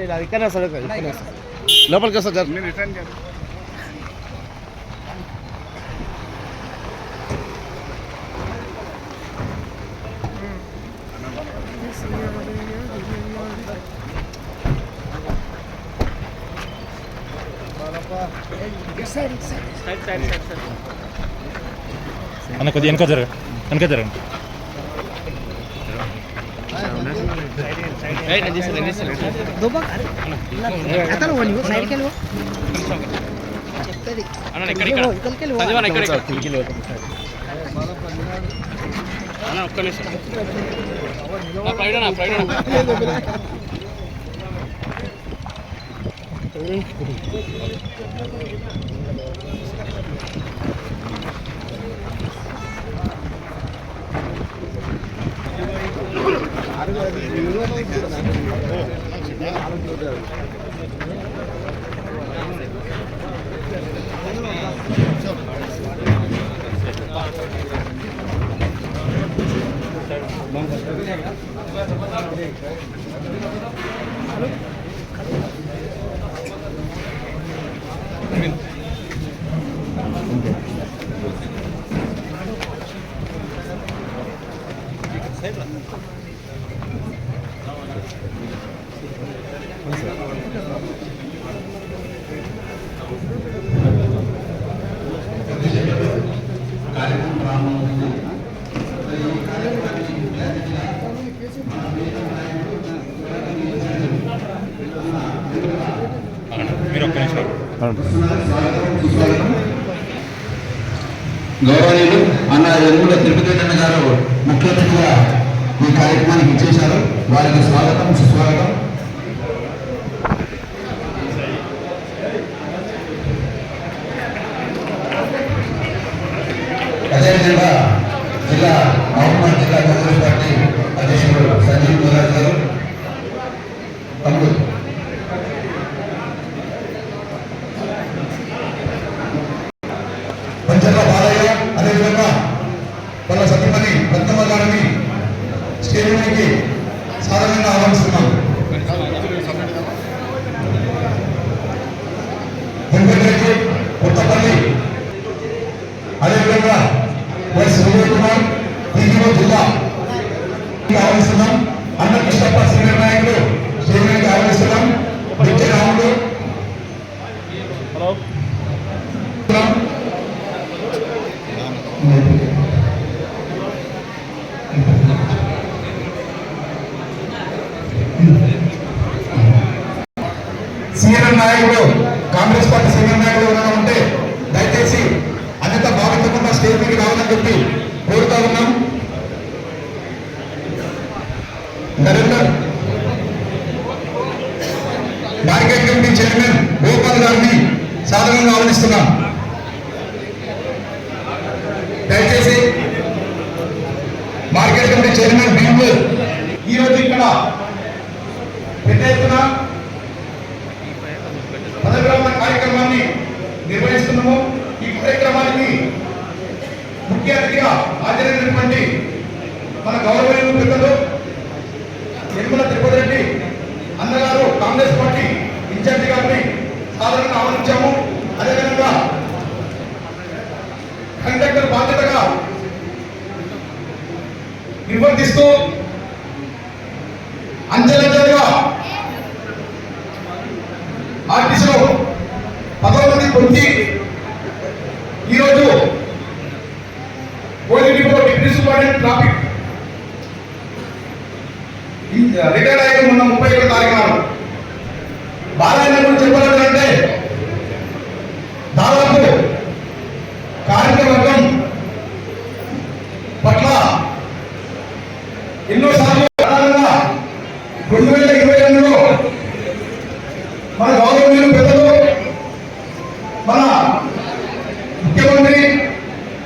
ఇక్కడ లోపలికి వస్తా సార్. అన్న కొద్దిగా వెనక జరగండి, వెనక జరగండి. ఒక్క నిమిషం గౌరవనీయులు అన్న ఎరువుల తిరుపతి అన్న గారు ముఖ్య అతిథిగా ఈ కార్యక్రమానికి ఇచ్చేశారు. వారికి స్వాగతం, సుస్వాగతం. అదేవిధంగా జిల్లా మహబూబాబాద్ జిల్లా కాంగ్రెస్ పార్టీ అధ్యక్షుడు సంజీవ్ మురాజ్ గారు, తమ్ముడు పంచర్ల బాలయ్య, అదేవిధంగా వాళ్ళ సత్యమణి రత్నమ్మ గారిని స్టేడియంకి సాధారణంగా ఆహ్వానిస్తున్నాం. వెంకటరెడ్డి కొత్తపల్లి, అదేవిధంగా వైఎస్ విజయ్ కుమార్ ఈజీఓ జిల్లా ఆహ్వానిస్తున్నాం. అన్న కృష్ణప్ప సీనియర్ నాయకులు స్టేడియంకి ఆహ్వానిస్తున్నాం. బిట్టి రాముడు సీనియర్ నాయకులు, కాంగ్రెస్ పార్టీ సీనియర్ నాయకులు ఎవరైనా ఉంటే దయచేసి అన్నిత భావించకుండా స్టేజ్ మీదకి రావాలని చెప్పి కోరుతా ఉన్నాం. Narender market committee chairman Gopal గారిని సాధారణంగా ఆహ్వానిస్తున్నాం. దయచేసి మార్కెట్ కమిటీ చైర్మన్ భీములు ఈరోజు ఇక్కడ పెద్ద ఎత్తున పదవిరమణ కార్యక్రమాన్ని నిర్వహిస్తున్నాము. ఈ కార్యక్రమానికి ముఖ్య అతిథిగా హాజరైనటువంటి మన గౌరవనీయులు పెద్దలు యనమల తిరుపతి రెడ్డి అన్నగారు, కాంగ్రెస్ పార్టీ ఇన్ఛార్జి గారిని సాధారణంగా ఆహ్వానించాము. అదేవిధంగా కండక్టర్ బాధ్యతగా నిర్వర్తిస్తూ అంచెలంచెలుగా ఆర్టీసీలో పదోన్నతి పొంది ఈరోజు డిప్యూటీ సూపరింటెండెంట్ ట్రాఫిక్ రిటైర్ అయ్యి మొన్న 31 తారీఖు నాడు బాలయ్య గురించి చెప్పాలంటే దాదాపు కార్యవర్గం పట్ల ఎన్నోసార్లు 2022లో మన గౌరవనీయులు పెద్దలు, మన ముఖ్యమంత్రి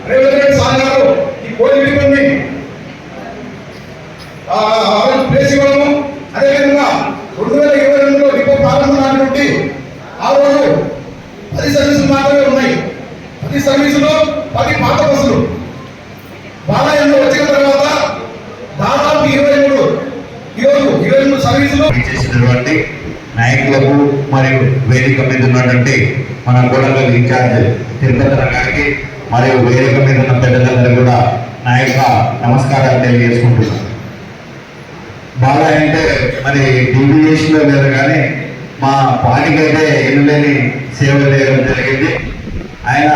రేవంత్ రెడ్డి సార్ గారు ఈ కోరికని ప్లేస్ ఇవ్వడము, అదేవిధంగా 2022లో డిపో ప్రారంభం నాటి నుండి ఆ రోజు 10 సర్వీసులు మాత్రమే ఉన్నాయి. 10 సర్వీసులు 10 పాత బస్సులు. బాలయ్య వచ్చిన తర్వాత దాదాపు 23 ఈరోజు 23 సర్వీసులు చేసినటువంటి నాయకులకు మరియు వేదిక మీద ఉన్నటువంటి మన గోడగల్ ఇన్ఛార్జ్ తిరుపతి గారికి మరియు వేదిక మీద ఉన్న పెద్దలందరూ కూడా నా యొక్క నమస్కారాలు తెలియజేసుకుంటున్నాను. బాగా అంటే మరి డివిజేషన్లో లేదు కానీ మా పార్టీకి అయితే ఎమ్మెల్యేని సేవ చేయడం జరిగింది. ఆయన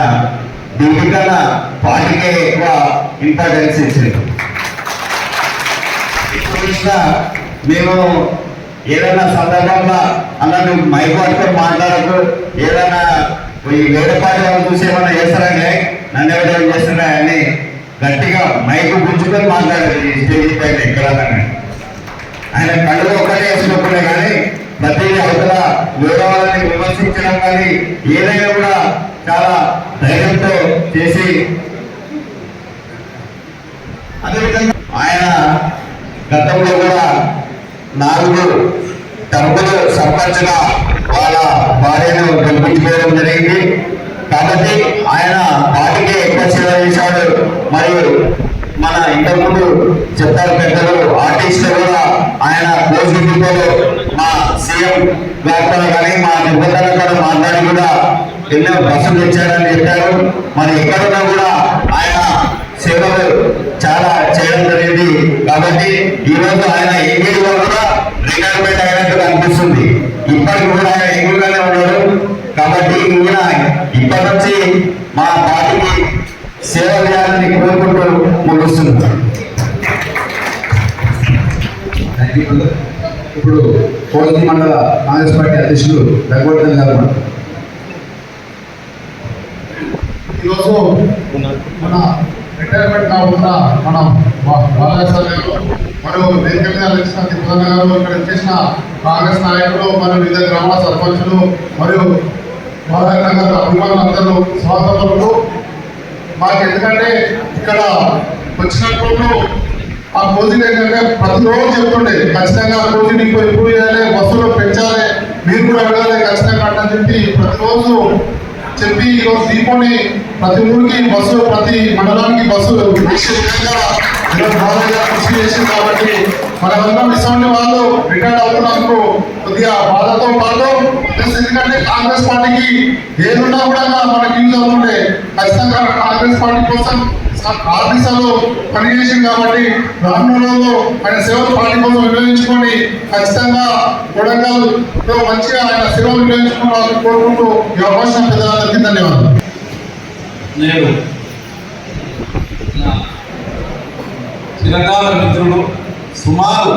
డ్యూటీ కన్నా పార్టీకే ఎక్కువ ఇంపార్టెన్స్ ఇచ్చింది. ఇప్పుడు మేము ఏదైనా సందర్భంలో అన్నట్టు మైక్ పట్టుకొని మాట్లాడకు, ఏదైనా ఈ వేరే పార్టీ వాళ్ళు చూసి ఏమన్నా చేస్తారని నన్ను ఎవరైనా చేస్తున్నా అని గట్టిగా మైక్ గుంజుకొని మాట్లాడారు ఈ స్టేజ్ పైన ఎక్కడన్నా. ఆయన కళ్ళు ఒక్కటే వేసినప్పుడే కానీ ప్రతి అవతల వేరే వాళ్ళని విమర్శించడం కానీ ఏదైనా కూడా చాలా ధైర్యంతో చేసి, అదేవిధంగా ఆయన గతంలో కూడా 4 టర్ములు సర్పంచ్గా వాళ్ళ భార్యను గెలిపించుకోవడం జరిగింది. కాబట్టి ఆయన పార్టీకి ఎక్కువ సేవ చేశాడు. మరియు మన ఇంతకుముందు చెప్తారు పెద్దలు ఆర్టిస్టులు కూడా ఆయన కోసిలో మా సీఎం గారితో కానీ మా నిర్బంధాలతో మాట్లాడి కూడా ఎన్నో బస్సులు తెచ్చారని చెప్పారు. మరి ఎక్కడున్నా కూడా ఆయన సేవలు చాలా చేయడం జరిగింది. కాబట్టి ఈరోజు ఆయన ఎంగేజ్ కూడా రిటైర్మెంట్ అయినట్టు అనిపిస్తుంది. ఇప్పటికి కూడా ఆయన ఎంగేజ్గానే ఉన్నాడు. కాబట్టి ఈయన ఇప్పటి నుంచి మా పార్టీకి సేవ చేయాలని కోరుకుంటూ ముగిస్తున్నాం. ఇప్పుడు కోల్తి మండల కాంగ్రెస్ పార్టీ అధ్యక్షులు రఘువర్ధన్ గారు. ఈరోజు మన రిటైర్మెంట్ కాకుండా మనం బాలయ్య సార్ గారు మరియు వేదిక మీద వచ్చిన తిరుపతి గారు, ఇక్కడ వచ్చేసిన కాంగ్రెస్ నాయకులు మరియు వివిధ గ్రామాల సర్పంచులు మరియు బాలయ్య నగర్ అభిమానులందరూ స్వాగతములు. మాకు ఎందుకంటే ఇక్కడ వచ్చినప్పుడు ఆ కోచింగ్ ఏంటంటే ప్రతిరోజు చెప్తుండే ఖచ్చితంగా కోచింగ్ ఇంప్రూవ్ చేయాలి, బస్సులు పెంచాలి, మీరు కూడా అడగాలి ఖచ్చితంగా అని చెప్పి ప్రతిరోజు చెప్పి ఈరోజు దీపోని ప్రతి ఊరికి బస్సు, ప్రతి మండలానికి బస్సు వేసే విధంగా ఈరోజు బాగా కృషి చేసింది. కాబట్టి మనమందరం ఇటువంటి వాళ్ళు రిటైర్డ్ అవుతున్నందుకు కొద్దిగా బాధతో పాటు ఎందుకంటే కాంగ్రెస్ పార్టీకి ఏదున్నా కూడా మనకి యూజ్ అవుతుండే ఖచ్చితంగా కాంగ్రెస్ పార్టీ కోసం ఆఫీసర్లు పనిచేసింది. కాబట్టి రానులో ఆయన సేవలు పార్టీ కోసం వినియోగించుకొని ఖచ్చితంగా కొడంగల్లో మంచిగా ఆయన సేవలు వినియోగించుకోవాలని కోరుకుంటూ ఈ అవకాశం పెద్దలందరికీ ధన్యవాదాలు. నేను చిరకాల మిత్రుడు, సుమారు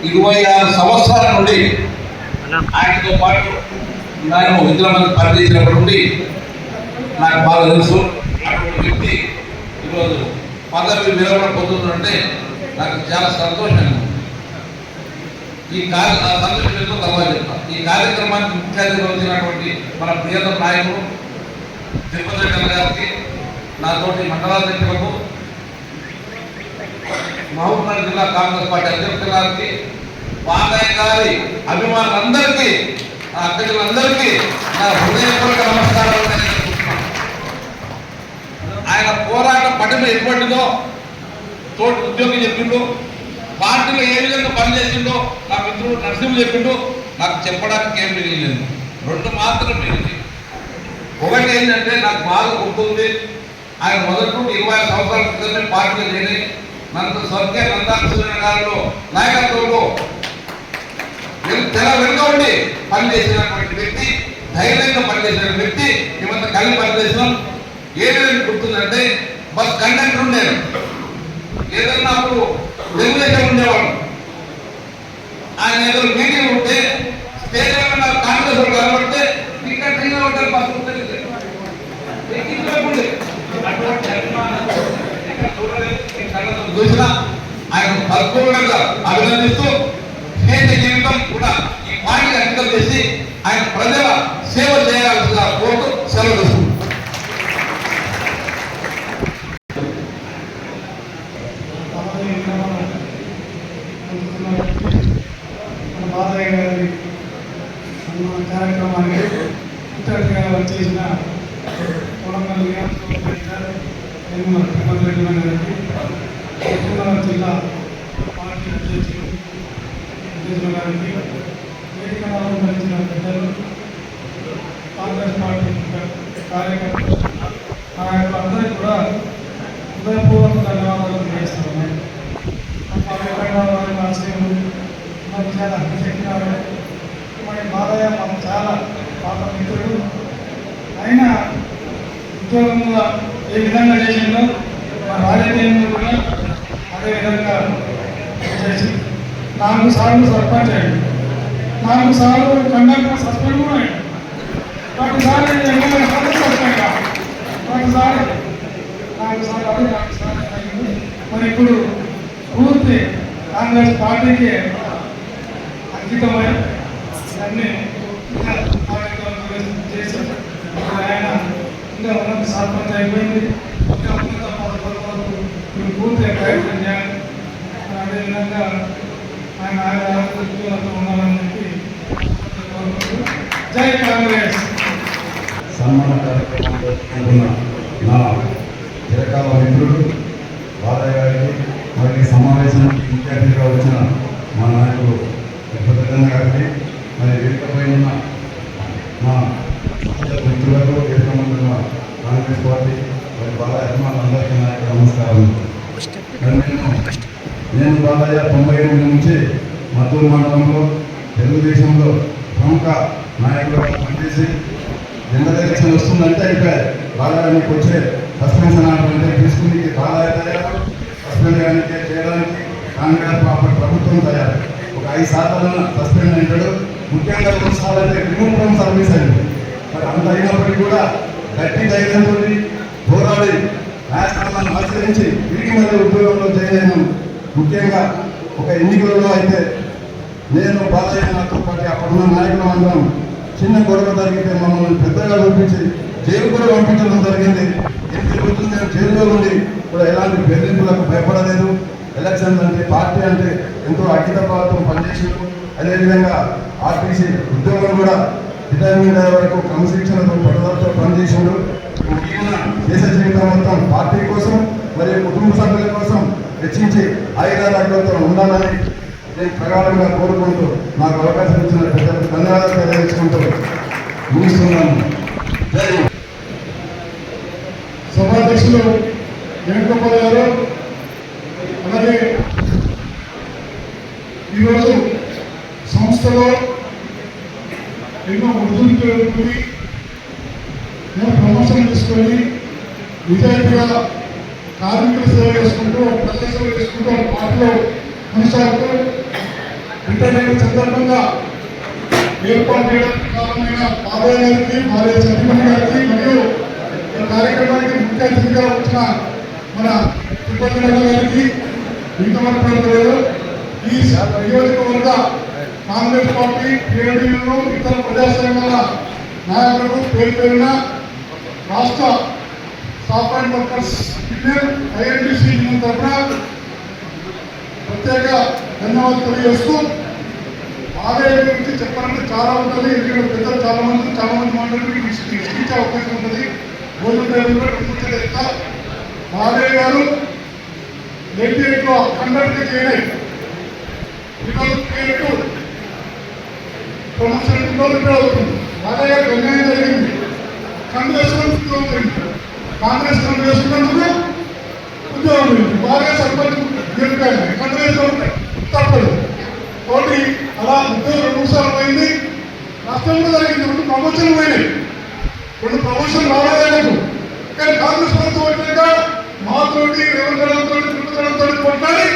26 సంవత్సరాల నుండి ఆయనతో పాటు నేను ఇద్దరు మంది పనిచేసినప్పటి నుండి నాకు బాగా తెలుసు. అటువంటి వ్యక్తి ఈరోజు పదవి విరమణ పొందుతుందంటే నాకు చాలా సంతోషంగా ఉంది. ఈ సంతోషంతో తర్వాత చెప్తాను. ఈ కార్యక్రమానికి ముఖ్య అతిథిగా వచ్చినటువంటి మన ప్రియతమ నాయకుడు తిరుపతి గారికి, నాతోటి మండలాధ్యక్షులకు, మహబూబ్నగర్ జిల్లా కాంగ్రెస్ పార్టీ అధ్యక్షుల గారికి, బాలయ్య గారి అభిమానులందరికీ, అధ్యక్షులందరికీ నా హృదయపూర్వక నమస్కారాలు తెలియజేస్తున్నాను. ఆయన పోరాట పటిమ ఎటువంటిదో తోటి ఉద్యోగి చెప్పిండు, పార్టీలో ఏ విధంగా పనిచేసిండో నా మిత్రుడు నరసింహ చెప్పిండు. నాకు చెప్పడానికి ఏం మిగిలిలేదు, 2 మాత్రం మిగిలింది. ఒకటి ఏంటంటే నాకు బాగా గుర్తుంది, ఆయన మొదటి నుండి 20 సంవత్సరాల క్రితమే పార్టీలో చేరి స్వర్గీయ నందాకృష్ణ గారిలో నాయకత్వంలో తెల వెనుక ఉండి పనిచేసినటువంటి వ్యక్తి, ధైర్యంగా పనిచేసిన వ్యక్తి. మేమంతా కలిసి పనిచేసినాం. ఏ విధంగా గుర్తుందంటే బస్ కండక్టర్ ఉండేది, ఏదన్నా అప్పుడు తెలుగుదేశం ఉండేవాడు. ఆయన ఏదో మీటింగ్ ఉంటే స్టేజ్ కాంగ్రెస్ కనబడితే ఇంకా ట్రైన్ ఉంటారు, బస్సు ఉంటుంది. చూసిన ఆయన పరిపూర్ణంగా అభినందిస్తూ స్నేహ జీవితం కూడా ఈ పార్టీని అంకితం చేసి ఆయన ప్రజల సేవ చేయాల్సిన కోరుతూ సెలవు తీసుకుంటారు. కార్యక్రమానికి చేసిన జిల్లా పార్టీ అధ్యక్షులు గారికి, వేదికను అలంకరించిన పెద్దలు, కాంగ్రెస్ పార్టీ కార్యకర్తలు, అందరికీ కూడా హృదయపూర్వక ధన్యవాదాలు తెలియజేస్తున్నాను. చాలా శక్తినారు మరి బాలయ్య మనం చాలా పాత మిత్రుడు. ఆయన ఉద్యోగంలో ఏ విధంగా చేసిందో మా రాజకీయంలో కూడా అదేవిధంగా చేసి 4 సార్లు సర్పంచ్ అయ్యాడు, 4 సార్లు కండక్టర్ సస్పెండ్ కూడా అయ్యాడు, 4 సార్లు ఎమ్మెల్యే సస్పెండ్, 4 సార్లు అయింది. మరి ఇప్పుడు పూర్తి కాంగ్రెస్ పార్టీకి అంకితమై అన్ని కార్యక్రమాలు చేసి ఆయన ఇంకా ఉన్నత సర్పంచ్ అయిపోయింది. ఇంకా ఉన్నత పదవులకు మీరు పూర్తిగా ప్రయత్నం చేయాలి. అదేవిధంగా ఆయన ఆరోగ్యంతో ఉండాలని చెప్పి జై కాంగ్రెస్. సన్మాన కార్యక్రమంలో పాల్గొన్న నా చిరకాల మిత్రుడు బాలయ్య గారికి, మరి సమావేశానికి ముఖ్య అతిథిగా వచ్చిన మా నాయకులు వెంకటరమణ గారికి, మరి వేదికపై ఉన్న మా మిత్రులకు, వేదికమందున్న కాంగ్రెస్ పార్టీ మరి బాలయ్య అభిమానులందరికీ నా యొక్క నమస్కారం. నేను బాలయ్య 98 నుంచి మద్దూరు మండలంలో తెలుగుదేశంలో ప్రముఖ నాయకులుగా పనిచేసి జనరల్ ఎలక్షన్ వస్తుందంటే అయిపోయాయి. బాలయ్య మీకు వచ్చే సస్పెన్షన్ అంటే తీసుకుని బాలయ్య తయారు, సస్పెండ్ చేయడానికి కాంగ్రెస్ ప్రభుత్వం తయారు. ఒక 5 సార్లు సస్పెండ్ అయ్యాడు. ముఖ్యంగా 2 సార్లు అయితే రిమూవ్ ఫ్రమ్ సర్వీస్ అయింది. మరి అంత అయినప్పటికీ కూడా గట్టి ధైర్యంతో పోరాడి రాష్ట్రాలను ఆచరించి తిరిగి మళ్ళీ ఉద్యోగంలో చేయలేను. ముఖ్యంగా ఒక ఎన్నికలలో అయితే నేను బాలయ్య నాతో పాటు అప్పుడున్న నాయకులు అందరం చిన్న గొడవ జరిగితే మమ్మల్ని పెద్దగా చూపించి జైలు కూడా పంపించడం జరిగింది. ఎన్ని రోజులు నేను జైల్లో ఉండి కూడా ఎలాంటి బెదిరింపులకు భయపడలేదు. ఎలక్షన్స్ అంటే పార్టీ అంటే ఎంతో అఖిలపాలతో పనిచేసాడు. అదేవిధంగా ఆర్టీసీ ఉద్యోగం కూడా రిటైర్మెంట్ అయ్యే వరకు క్రమశిక్షణతో పట్టుదలతో పనిచేసాడు. దేశ జీవితం మొత్తం పార్టీ కోసం మరియు కుటుంబ సభ్యుల కోసం వెచ్చించి ఆయుధాలతో ఉండాలని నేను ప్రగాఢంగా కోరుకుంటూ నాకు అవకాశం ఇచ్చిన పెద్దలకు ధన్యవాదాలు తెలియజేసుకుంటూ ముగిస్తున్నాను. సభాధ్యక్షులు వేణుగోపాల్ గారు, అలాగే ఈరోజు సంస్థలో ఎన్నో ఒడిదుడుకులు నేను ప్రమోషన్ తీసుకొని నిజాయితీగా కార్మికుల సేవ చేసుకుంటూ, ప్రజల సేవ చేసుకుంటూ పార్టీలో కొనసాగుతూ రిటైర్మెంట్ సందర్భంగా ఏర్పాటు చేయడానికి కారణమైన బాలయ్య గారికి, బాలయ్య చంద్రమణి గారికి మరియు ఈ కార్యక్రమానికి ముఖ్య అతిథిగా వచ్చిన మన తిరుపతి గారికి, ఇంతవరకు ఈ నియోజకవర్గ కాంగ్రెస్ పార్టీ ఏడీలను ఇతర ప్రజా సంఘాల నాయకులకు పేరు పేరున రాష్ట్ర staff and workers union INTUC union తరఫున ప్రత్యేక ధన్యవాదాలు తెలియజేస్తూ, ఆదాయ గురించి చెప్పాలంటే చాలా ఉంటుంది. ఎందుకంటే పెద్దలు చాలా మంది మాట్లాడి ఇచ్చే అవకాశం ఉంటుంది. భోజన టైంలో కూడా గుర్తించలేక ఆదాయ గారు 88లో కండక్ట్గా చేయలేదు. ప్రమోషన్ అవుతుంది. ఆదాయ గారికి అన్యాయం జరిగింది. కాంగ్రెస్ కాంగ్రెస్ వేసుకున్నందుకు ఉద్యోగం లేదు. బాగా సర్పంచ్ గెలిపాను. కాంగ్రెస్ తప్పదు. కాబట్టి అలా ఉద్యోగం 2 సార్లు పోయింది. నష్టం కూడా జరిగింది. 2 ప్రమోషన్లు పోయినాయి. 2 ప్రమోషన్లు రావడానికి కానీ కాంగ్రెస్ ప్రభుత్వం వచ్చాక మాతోటి రేవంతరంతో కుటుంబంతో కొట్లాడి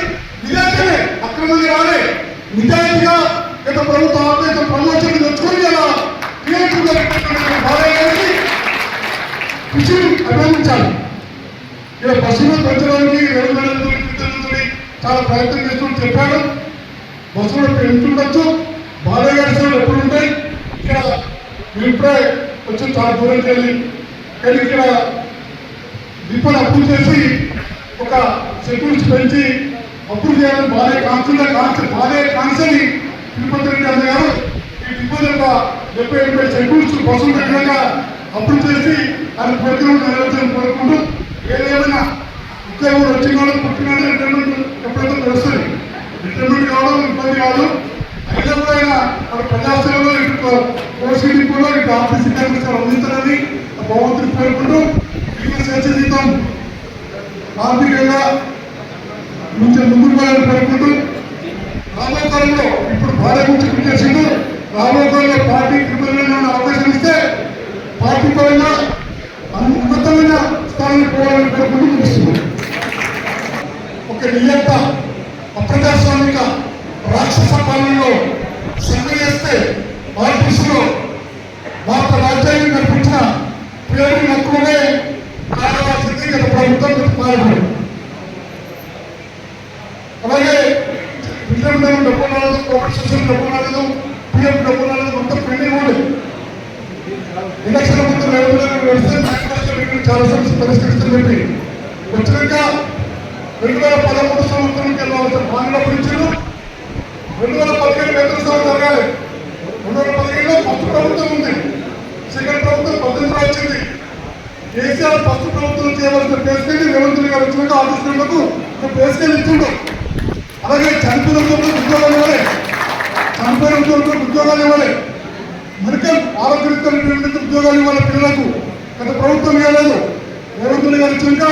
నిజాయితీనే అక్రమంగా రాలే. నిజాయితీగా గత ప్రభుత్వం ఆపేత ప్రమోషన్ తెచ్చుకొని అలా కృషి అభినందించాలి. ఇలా బస్సులో పెంచడానికి రేవంతరంతో చాలా ప్రయత్నం చేస్తూ చెప్పాడు. బస్సులో పెంచుండొచ్చు. బాలయ్య గారి సేవలు ఎప్పుడు ఉంటాయి. ఇక్కడ ఇప్పుడే వచ్చి చాలా దూరంకి వెళ్ళి కానీ ఇక్కడ దీపాలు అప్పులు చేసి ఒక సెక్యూరిటీ పెంచి అప్పులు చేయాలని బాలయ్య బాలయ్య కాన్సని తిరుపతి రెడ్డి అన్న గారు ఈ తిరుపతి 70-80 సెక్యూరిటీ బస్సులు పెట్టాక అప్పులు చేసి ఆయన ప్రోగ్రాం నెరవేర్చాలని కోరుకుంటూ ఏదేమైనా ఉద్యోగం వచ్చిన వాళ్ళు పుట్టిన రిటైర్మెంట్ ఎప్పుడైతే తెలుస్తుంది. రిటైర్మెంట్ కావడం ఇబ్బంది కాదు. అయినా కూడా ఆయన మన ప్రజాసేవలో ఇటు కోసిడిపోలో ఇటు ఆఫీసీ కమిషన్ అందించాలని భగవంతుని పేర్కొంటూ మిగిలిన స్వేచ్ఛ జీతం ఆర్థికంగా నుంచి ముందుకు వెళ్ళాలని పేర్కొంటూ రాబో కాలంలో ఇప్పుడు భార్య గురించి పిలిచేసిండు. రాబో కాలంలో పార్టీ ప్రిపేర్ అవకాశం ఇస్తే పార్టీ పరంగా ఉన్నతమైన స్థానానికి పోవాలని పేర్కొంటూ ముగిస్తున్నాం. ఒక నియంత అప్రజాస్వామిక రాక్షస పాలనలో సమ్మె చేస్తే ఆర్టీసీలో భారత రాజ్యాన్ని నడిపించిన పేరు నక్కువనే కారణాల్సింది గత ప్రభుత్వం పాల్గొంది. అలాగే విజయనగరం డబ్బు రాలేదు, కోవిడ్ సెషన్ డబ్బు రాలేదు, పిఎఫ్ డబ్బు రాలేదు, మొత్తం పెండింగ్ ఉంది. ఎలక్షన్ ముందు వెళ్తే చాలా సమస్య పరిష్కరిస్తుందని చెప్పి వచ్చినాక 2013 సంవత్సరానికి వెళ్ళవలసిన మానవ పెంచారు. 2015 వేతన సభ జరగాలి. 2015లో ఫస్ట్ ప్రభుత్వం ఉంది, సెకండ్ ప్రభుత్వం 18 వచ్చింది. కేసీఆర్ ఫస్ట్ ప్రభుత్వం చేయవలసిన పేస్కెళ్ళి రేవంత్ రెడ్డి గారు వచ్చినాక ఆఫీసులకు ఒక పేస్కెళ్ళి ఇచ్చిండు. అలాగే చనిపోయిన ఉద్యోగాలు ఇవ్వాలి, చనిపోయిన ఉద్యోగాలు ఇవ్వాలి, మెడికల్ ఆరోగ్యరీత్యా ఉద్యోగాలు ఇవ్వాలి పిల్లలకు. గత ప్రభుత్వం ఇవ్వలేదు. రేవంత్ రెడ్డి గారు వచ్చినాక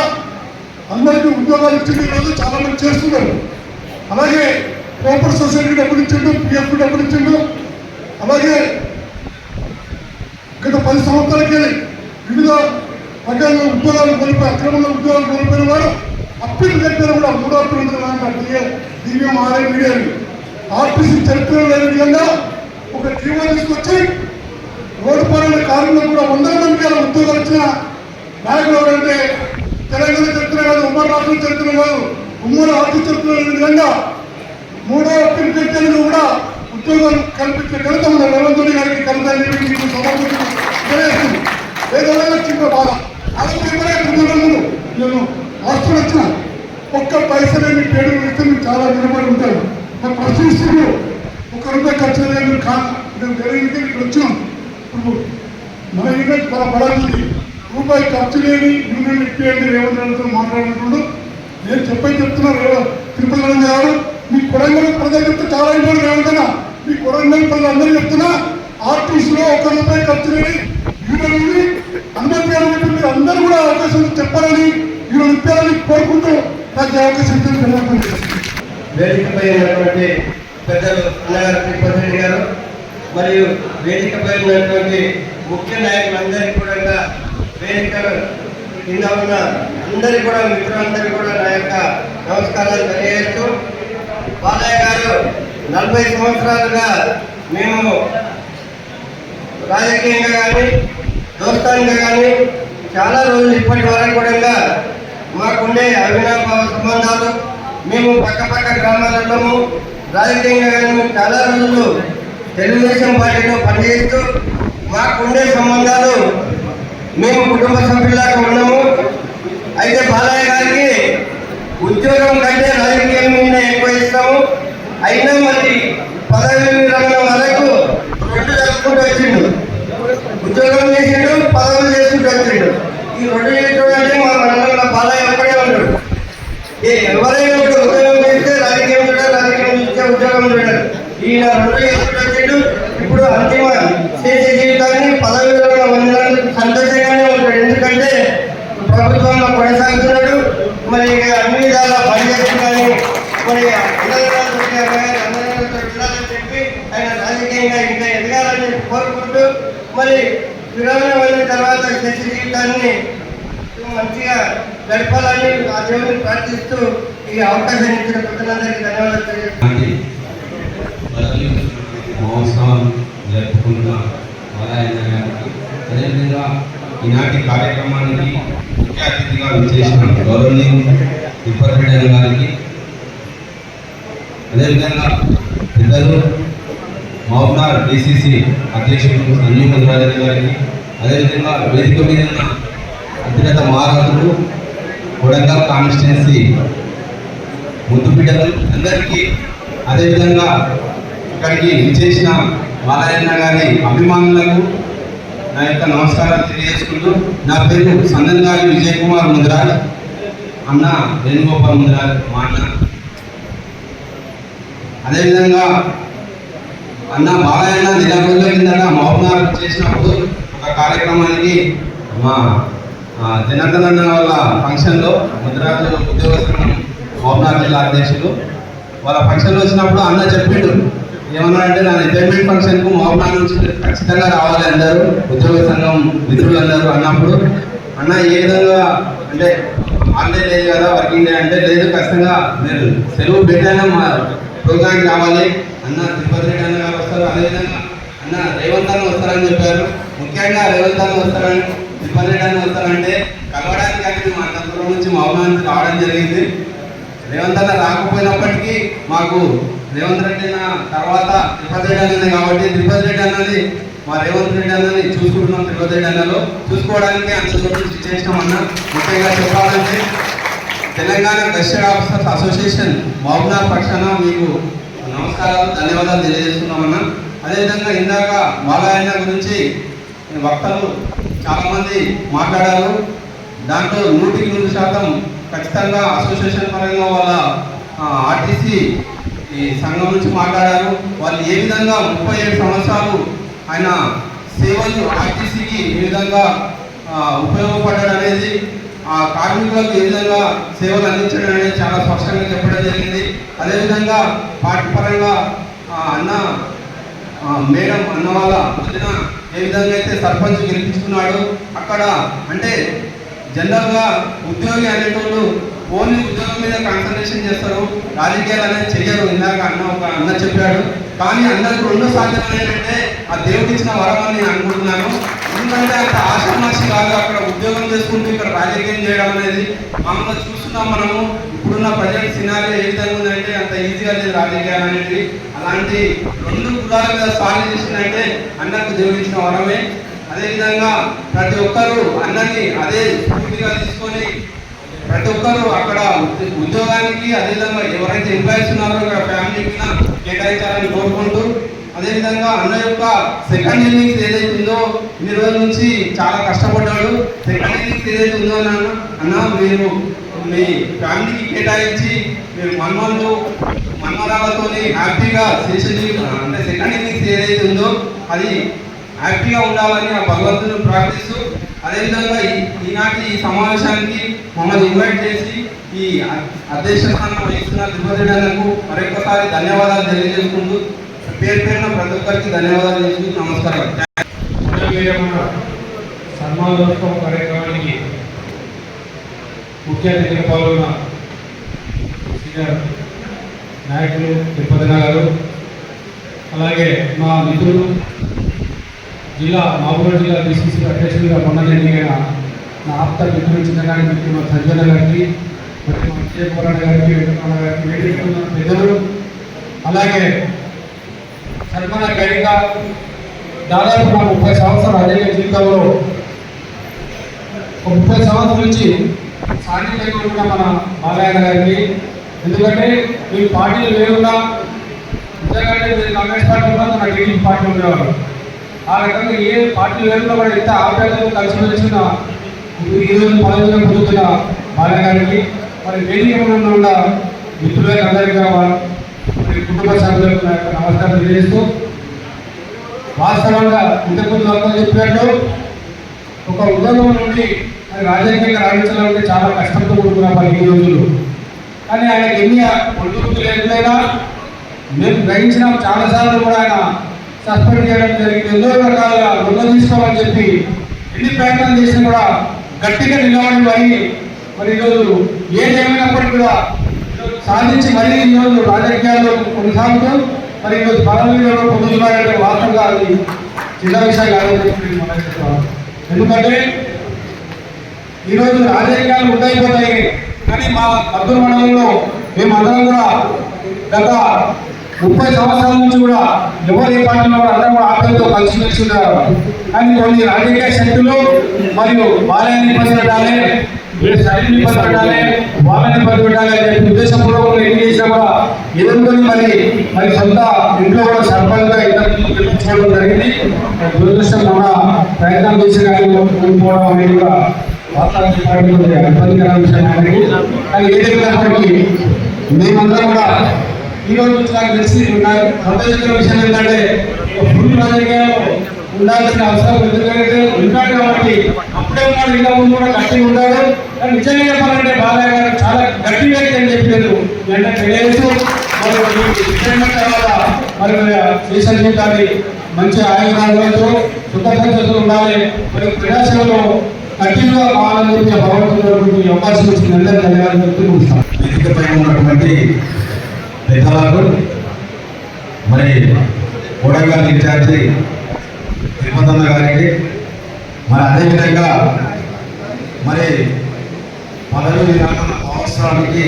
అందరికీ ఉద్యోగాలు ఇచ్చింది. ఈరోజు చాలా మంది చేస్తున్నారు. అలాగే కోఆపరేటివ్ సొసైటీ డబ్బులు ఇచ్చిండు, పిఎఫ్ డబ్బులు ఇచ్చిండు. అలాగే గత 10 సంవత్సరాలకి వివిధ రకాల ఉద్యోగాలు కోల్పోయి అక్రమంగా ఉద్యోగాలు కోల్పోయిన వారు అప్పీల్ దగ్గర కూడా 3 అప్పీలు దీనియం మీడియా ఆర్టీసీ చరిత్రలో లేని విధంగా ఒక జీవో తీసుకొచ్చి రోడ్డు పనుల కార్మికులకు కూడా 100 మందికి ఉద్యోగాలు ఇచ్చిన నాయకులు ఎవరంటే తెలంగాణ చరిత్ర కాదు, ఉమ్మడి రాష్ట్రం చరిత్ర కాదు, ఉమ్మడి ఆర్థిక చరిత్ర లేని విధంగా 3వ అప్పీల్ పెట్టేందుకు కూడా ఉద్యోగాలు కల్పించే ఘనత ఉన్న రేవంత్ రెడ్డి గారికి కలుగుతుంది. ఏదైనా చిన్న బాధ నేను ఆస్తులు వచ్చిన ఒక్క పైసలేని పేరు ఇస్తే మీరు చాలా నిలబడి ఉంటారు. మా ప్రశ్నిస్తున్నారు, ₹1 ఖర్చు లేదు మేము జరిగింది ఇక్కడ వచ్చినాం. ఇప్పుడు మన యూనిట్ మన బలానికి రూపాయి ఖర్చు లేని యూనియన్ ఇప్పేయండి రేవంత్ రెడ్డితో మాట్లాడుతున్నాడు. నేను చెప్తున్నా తిరుపతి గారు మీ కొడంగల్ ప్రజలు చెప్తే చాలా ఇంపార్టెంట్ రేవంతన్నా. మీ కొడంగల్ ప్రజలు అందరూ చెప్తున్నా ఆర్టీసీలో ₹1 ఖర్చు లేని యూనియన్ అందరికీ మీరు అందరూ కూడా అవకాశం చెప్పాలని మీరు ఇప్పాలని కోరుకుంటూ నాకు అవకాశం వేదికపై ఉన్నటువంటి పెద్దలు అన్నగారు తిరుపతి రెడ్డి గారు మరియు వేదికపై ఉన్నటువంటి ముఖ్య నాయకులందరికీ కూడా వేదిక కింద ఉన్న అందరికీ కూడా మిత్రులందరికీ కూడా నా యొక్క నమస్కారాలు తెలియజేస్తూ, బాలయ్య గారు 40 సంవత్సరాలుగా మేము రాజకీయంగా కానీ దోస్తానిగా కానీ చాలా రోజులు ఇప్పటి వరకు కూడా మాకుండే అవినాభావ సంబంధాలు, మేము పక్క గ్రామాలలో రాజకీయంగా కానీ మేము చాలా రోజులు తెలుగుదేశం పార్టీలో పనిచేస్తూ మాకుండే సంబంధాలు మేము కుటుంబ సభ్యులాగా ఉన్నాము. అయితే బాలయ్య గారికి ఉద్యోగం కంటే రాజకీయం మీద ఎక్కువ ఇస్తాము. అయినా మరి పదవి విరమణ వరకు 2 జరుపుకుంటూ వచ్చిండు. ఉద్యోగం చేసిండు, పదవులు చేసుకుంటూ వచ్చిండు. ఈ 2 చేయడం అంటే మా మండలంలో బాలయ్య ఒక్కడే ఉన్నాడు. ఎవరైనా ఉద్యోగం చేస్తే రాజకీయం చూడాలి, రాజకీయం చూస్తే ఉద్యోగం చూడాలి. ఈయన 2 చేసుకుంటూ వచ్చిండు. ఇప్పుడు అంతిమ చేసే జీవితాన్ని పదవి విరమణ పొందడానికి సంతోషంగానే ఉంటాడు. ఎందుకంటే ప్రభుత్వంలో కొనసాగుతున్నాడు. మరి అన్ని విధాలా పనిచేస్తున్నాను. మరి వెళ్ళాలని చెప్పి ఆయన రాజకీయంగా ఇంకా ఎదగాలని కోరుకుంటూ మరి విరమణ అయిన తర్వాత చేసే జీవితాన్ని మంచిగా గడపాలని ఆ దేవుని ప్రార్థిస్తూ ఈ అవకాశం ఇచ్చిన ప్రజలందరికీ ధన్యవాదాలు తెలియజేస్తున్నాను. మహోత్సవం జరుపుకుంటున్న బాలయ్య గారికి, అదేవిధంగా ఈనాటి కార్యక్రమానికి ముఖ్య అతిథిగా విచ్చేసిన గౌరవనీయులు తిరుపతి రెడ్డి గారికి, అదేవిధంగా పెద్దలు మహబూబ్నగర్ DCC అధ్యక్షుడు సంజీవ్ ముద్రాజన్ గారికి, అదేవిధంగా వేదిక మీద ఉన్న అత్యున్నత మహారాజులు కొడంగల్ కాన్స్టిట్యున్సీ ముద్దు బిడ్డలు అందరికీ, అదేవిధంగా ఇక్కడికి విచ్చేసిన బాలయ్య గారి అభిమానులకు నా యొక్క నమస్కారాలు తెలియజేసుకుంటూ, నా పేరు సందన్గారి విజయ్ కుమార్ ముద్రాజ్, అన్న వేణుగోపాల్ ముద్రాజ్ మా అన్న. అదేవిధంగా అన్న బాలయ్య నెల రోజుల కిందట మహబూబ్నగర్ చేసినప్పుడు ఒక కార్యక్రమానికి మా జనార్దన్ అన్న వాళ్ళ ఫంక్షన్లో ముద్రాజు ఉద్యోగ సంఘం మహబూబ్నగర్ జిల్లా అధ్యక్షులు వాళ్ళ ఫంక్షన్లో వచ్చినప్పుడు అన్న చెప్పిండు ఏమన్నారంటే నా రిటైర్మెంట్ ఫంక్షన్కు మహబూబ్నగర్ నుంచి ఖచ్చితంగా రావాలి అందరూ ఉద్యోగ సంఘం మిత్రులు అందరూ అన్నప్పుడు అన్న ఏ విధంగా అంటే హాలిడే లేదు కదా వర్కింగ్ డే అంటే లేదు ఖచ్చితంగా మీరు సెలవు పెట్టైనా మా ప్రోగ్రామ్కి రావాలి అన్న తిరుపతి రెడ్డి అన్న గారు వస్తారు అదేవిధంగా అన్న రేవంత్ అన్న వస్తారని చెప్పారు ముఖ్యంగా రేవంత్ అన్న వస్తారని తిరుపతి రెడ్డి అన్న వస్తారంటే కలవడానికి అనేది మా తరఫు నుంచి మహబూబ్నగర్ రావడం జరిగింది రేవంత్ అన్న రాకపోయినప్పటికీ మాకు రేవంత్ రెడ్డి అన్న తర్వాత తిరుపతి రెడ్డి అన్నది కాబట్టి తిరుపతి రెడ్డి అన్నది మా రేవంత్ రెడ్డి అన్నది చూసుకుంటున్నాం తిరుపతి రెడ్డి అన్నలో చూసుకోవడానికి అంత దూరం చేసినామన్నా ముఖ్యంగా చెప్పాలంటే తెలంగాణ గెస్టెడ్ ఆఫీసర్స్ అసోసియేషన్ మహబూబ్నగర్ పక్షాన మీకు నమస్కారాలు ధన్యవాదాలు తెలియజేస్తున్నామన్నా అదేవిధంగా ఇందాక బాలయ్య గురించి వక్తలు చాలామంది మాట్లాడారు దాంట్లో 100% ఖచ్చితంగా అసోసియేషన్ పరంగా వాళ్ళ ఆర్టీసీ ఈ సంఘం నుంచి మాట్లాడారు వాళ్ళు ఏ విధంగా 37 సంవత్సరాలు ఆయన సేవలు ఆర్టీసీకి ఏ విధంగా ఉపయోగపడడం అనేది ఆ కార్మికులకు ఏ విధంగా సేవలు అందించడం అనేది చాలా స్పష్టంగా చెప్పడం జరిగింది అదేవిధంగా పార్టీ పరంగా అన్న మేడం అన్న వాళ్ళ వదిన ఏ విధంగా అయితే సర్పంచ్ గెలిపించుకున్నాడు అక్కడ అంటే జనరల్గా ఉద్యోగి అనేటోళ్ళు ఓన్లీ ఉద్యోగం మీద కాన్సన్ట్రేషన్ చేస్తారు రాజకీయాలు అనేది చెయ్యరు ఇందాక అన్న చెప్పాడు కానీ అందరికి 2 సాధ్యం ఏంటంటే ఆ దేవుడికి ఇచ్చిన వరం అని నేను అనుకుంటున్నాను ఎందుకంటే అంత ఆశామాషి కాదు అక్కడ ఉద్యోగం చేసుకుంటూ ఇక్కడ రాజకీయం చేయడం అనేది మామూలుగా చూస్తున్నాం మనము ఇప్పుడున్న ప్రజెంట్ సినారీ ఏ విధంగా ఉందంటే అంత ఈజీగా లేదు రాజకీయాలు అనేది అలాంటి 2 కులాల మీద సాల్వ్ చేసిందంటే అన్నకు దేవుడు ఇచ్చిన వరమే అదేవిధంగా ప్రతి ఒక్కరూ అన్నని అదే స్ఫూర్తిగా తీసుకొని ప్రతి ఒక్కరు అక్కడ ఉద్యోగానికి అదేవిధంగా ఎవరైతే ఎంప్లాయీస్ ఉన్నారో అక్కడ ఫ్యామిలీకి కేటాయించాలని కోరుకుంటూ అదేవిధంగా అన్న యొక్క సెకండ్ ఇన్నింగ్స్ ఏదైతే ఉందో ఇన్ని రోజుల నుంచి చాలా కష్టపడ్డాడు సెకండ్ ఇన్నింగ్స్ ఏదైతే ఉందో అన్న మీరు మీ ఫ్యామిలీకి కేటాయించి మీరు మన్మరాలతో హ్యాపీగా అంటే సెకండ్ ఇన్నింగ్స్ ఏదైతే ఉందో అది హ్యాపీగా ఉండాలని ఆ భగవంతుని ప్రార్థిస్తూ అదేవిధంగా ఈనాటి ఈ సమావేశానికి మమ్మల్ని ఇన్వైట్ చేసి ఈ అధ్యక్ష స్థానం వహిస్తున్న తిరుపతి రెడ్డి అన్నకు మరొకసారి ధన్యవాదాలు తెలియజేసుకుంటూ పేరున ప్రతి ఒక్కరికి ధన్యవాదాలు చేసుకుంటూ నమస్కారం. సన్మానోత్సవం కార్యక్రమానికి ముఖ్య అతిథిగా పాల్గొన్న సీనియర్ నాయకులు తిరుపతి గారు అలాగే మా మిత్రులు జిల్లా మహబూబ్నగర్ జిల్లా డిసిసి అధ్యక్షులుగా మొన్న ఎన్నికైన నా ఆప్త మిత్రులు చిన్నగారి మిత్రులు మా సంజన గారికి మరి మా విజయకుమార్ గారికి వెంకటరమణ గారికి వేదికన్న పెద్దలు అలాగే సన్మాన గైడ్గా దాదాపు నా 30 సంవత్సరాల రాజకీయ జీవితంలో 30 సంవత్సరాల నుంచి సాన్నిధ్యంగా ఉన్న మన బాలయ్య గారికి ఎందుకంటే ఈ పార్టీలు వేరున్నా నిజంగా కాంగ్రెస్ పార్టీ ఉన్నా నా టీడీపీ పార్టీ ఉండేవారు ఆ రకంగా ఏ పార్టీ వేరులో కూడా ఇంత ఆప్యాయతలు కలిసి వచ్చిన ఈరోజు పదవిగా పొందుతున్న బాలయ్య గారికి మరి వేదిక ఉన్న మిత్రులకు అందరికీ మరి కుటుంబ సభ్యులకు నా యొక్క నమస్కారం తెలియజేస్తూ వాస్తవంగా ఇంతకుముందు అంతా చెప్పినట్టు ఒక ఉద్యోగం నుండి అది రాజకీయంగా రాణించాలంటే చాలా కష్టంతో కూడుకున్న పని ఈ రోజులు కానీ ఆయనకి ఎన్ని ఒడిదుడుకులు లేకపోయినా మేము గ్రహించిన చాలాసార్లు కూడా ఆయన సస్పెండ్ చేయడం జరిగింది ఎన్నో రకాలుగా రుణం తీసుకోవాలని చెప్పి ఎన్ని ప్రయత్నాలు చేసినా కూడా గట్టిగా నిలబడి మరి ఈరోజు ఏది ఏమైనప్పటికీ కూడా సాధించి మరీ ఈరోజు రాజకీయాల్లో కొనసాగుతూ మరి ఈరోజు పదవిలో పొందుతున్నారంటే వాస్తవంగా అది చిన్న విషయం కాదని చెప్పి మనం చెప్తాం ఎందుకంటే ఈరోజు రాజకీయాలు ఉండైపోతాయి కానీ మా మద్దూరు మండలంలో మేమందరం కూడా గత 30 సంవత్సరాల నుంచి కూడా ఎవరు ఏ పార్టీలో కూడా అందరూ కూడా ఆటలతో కలిసిమెలిసి ఉన్నారు కానీ కొన్ని రాజకీయ శక్తులు మరియు బాలయ్యని ఇబ్బంది పెట్టాలి శరీరం ఇబ్బంది పెట్టాలి వాళ్ళని ఇబ్బంది పెట్టాలి అనే ఉద్దేశపూర్వకంగా ఏం చేసినా కూడా ఎదుర్కొని మరి సొంత ఇంట్లో కూడా సర్పంచ్గా ఇద్దరు గెలిపించుకోవడం జరిగింది దురదృష్టం మన ప్రయత్నం చేసి కానీ కోల్పోవడం అనేది కూడా వాస్తవానికి ఇబ్బందికర విషయం కానీ ఏదైనప్పటికీ మేమందరం కూడా ఈ రోజు నుంచి నాకు తెలిసి నాకు సంతోషించిన విషయం ఏంటంటే ఫుల్ రాజకీయం ఉండాల్సిన అవసరం ఎందుకంటే ఉంటాడు కాబట్టి అప్పుడే ఉన్నాడు ఇంకా ముందు కూడా గట్టిగా ఉంటాడు. కానీ నిజంగా చెప్పాలంటే బాలయ్య గారు చాలా గట్టి వ్యక్తి అని చెప్పారు. వెంటనే తెలియదు మరి శ్రీశైలం జీవితాన్ని మంచి ఆయుధాలతో సుఖసంతోషాలు ఉండాలి. మరి క్రీడాశలో కంటిన్యూగా కావాలని చెప్పి భగవంతుడు అవకాశం ఇచ్చిన అందరికీ ధన్యవాదాలు చెప్తూ ముగిస్తాను. వేదికపై ఉన్నటువంటి పెద్దలకు మరి కోడంగల్ ఇన్ఛార్జి తిరుపతన్న గారికి మరి అదేవిధంగా మరి పదవి విధానం అవసరానికి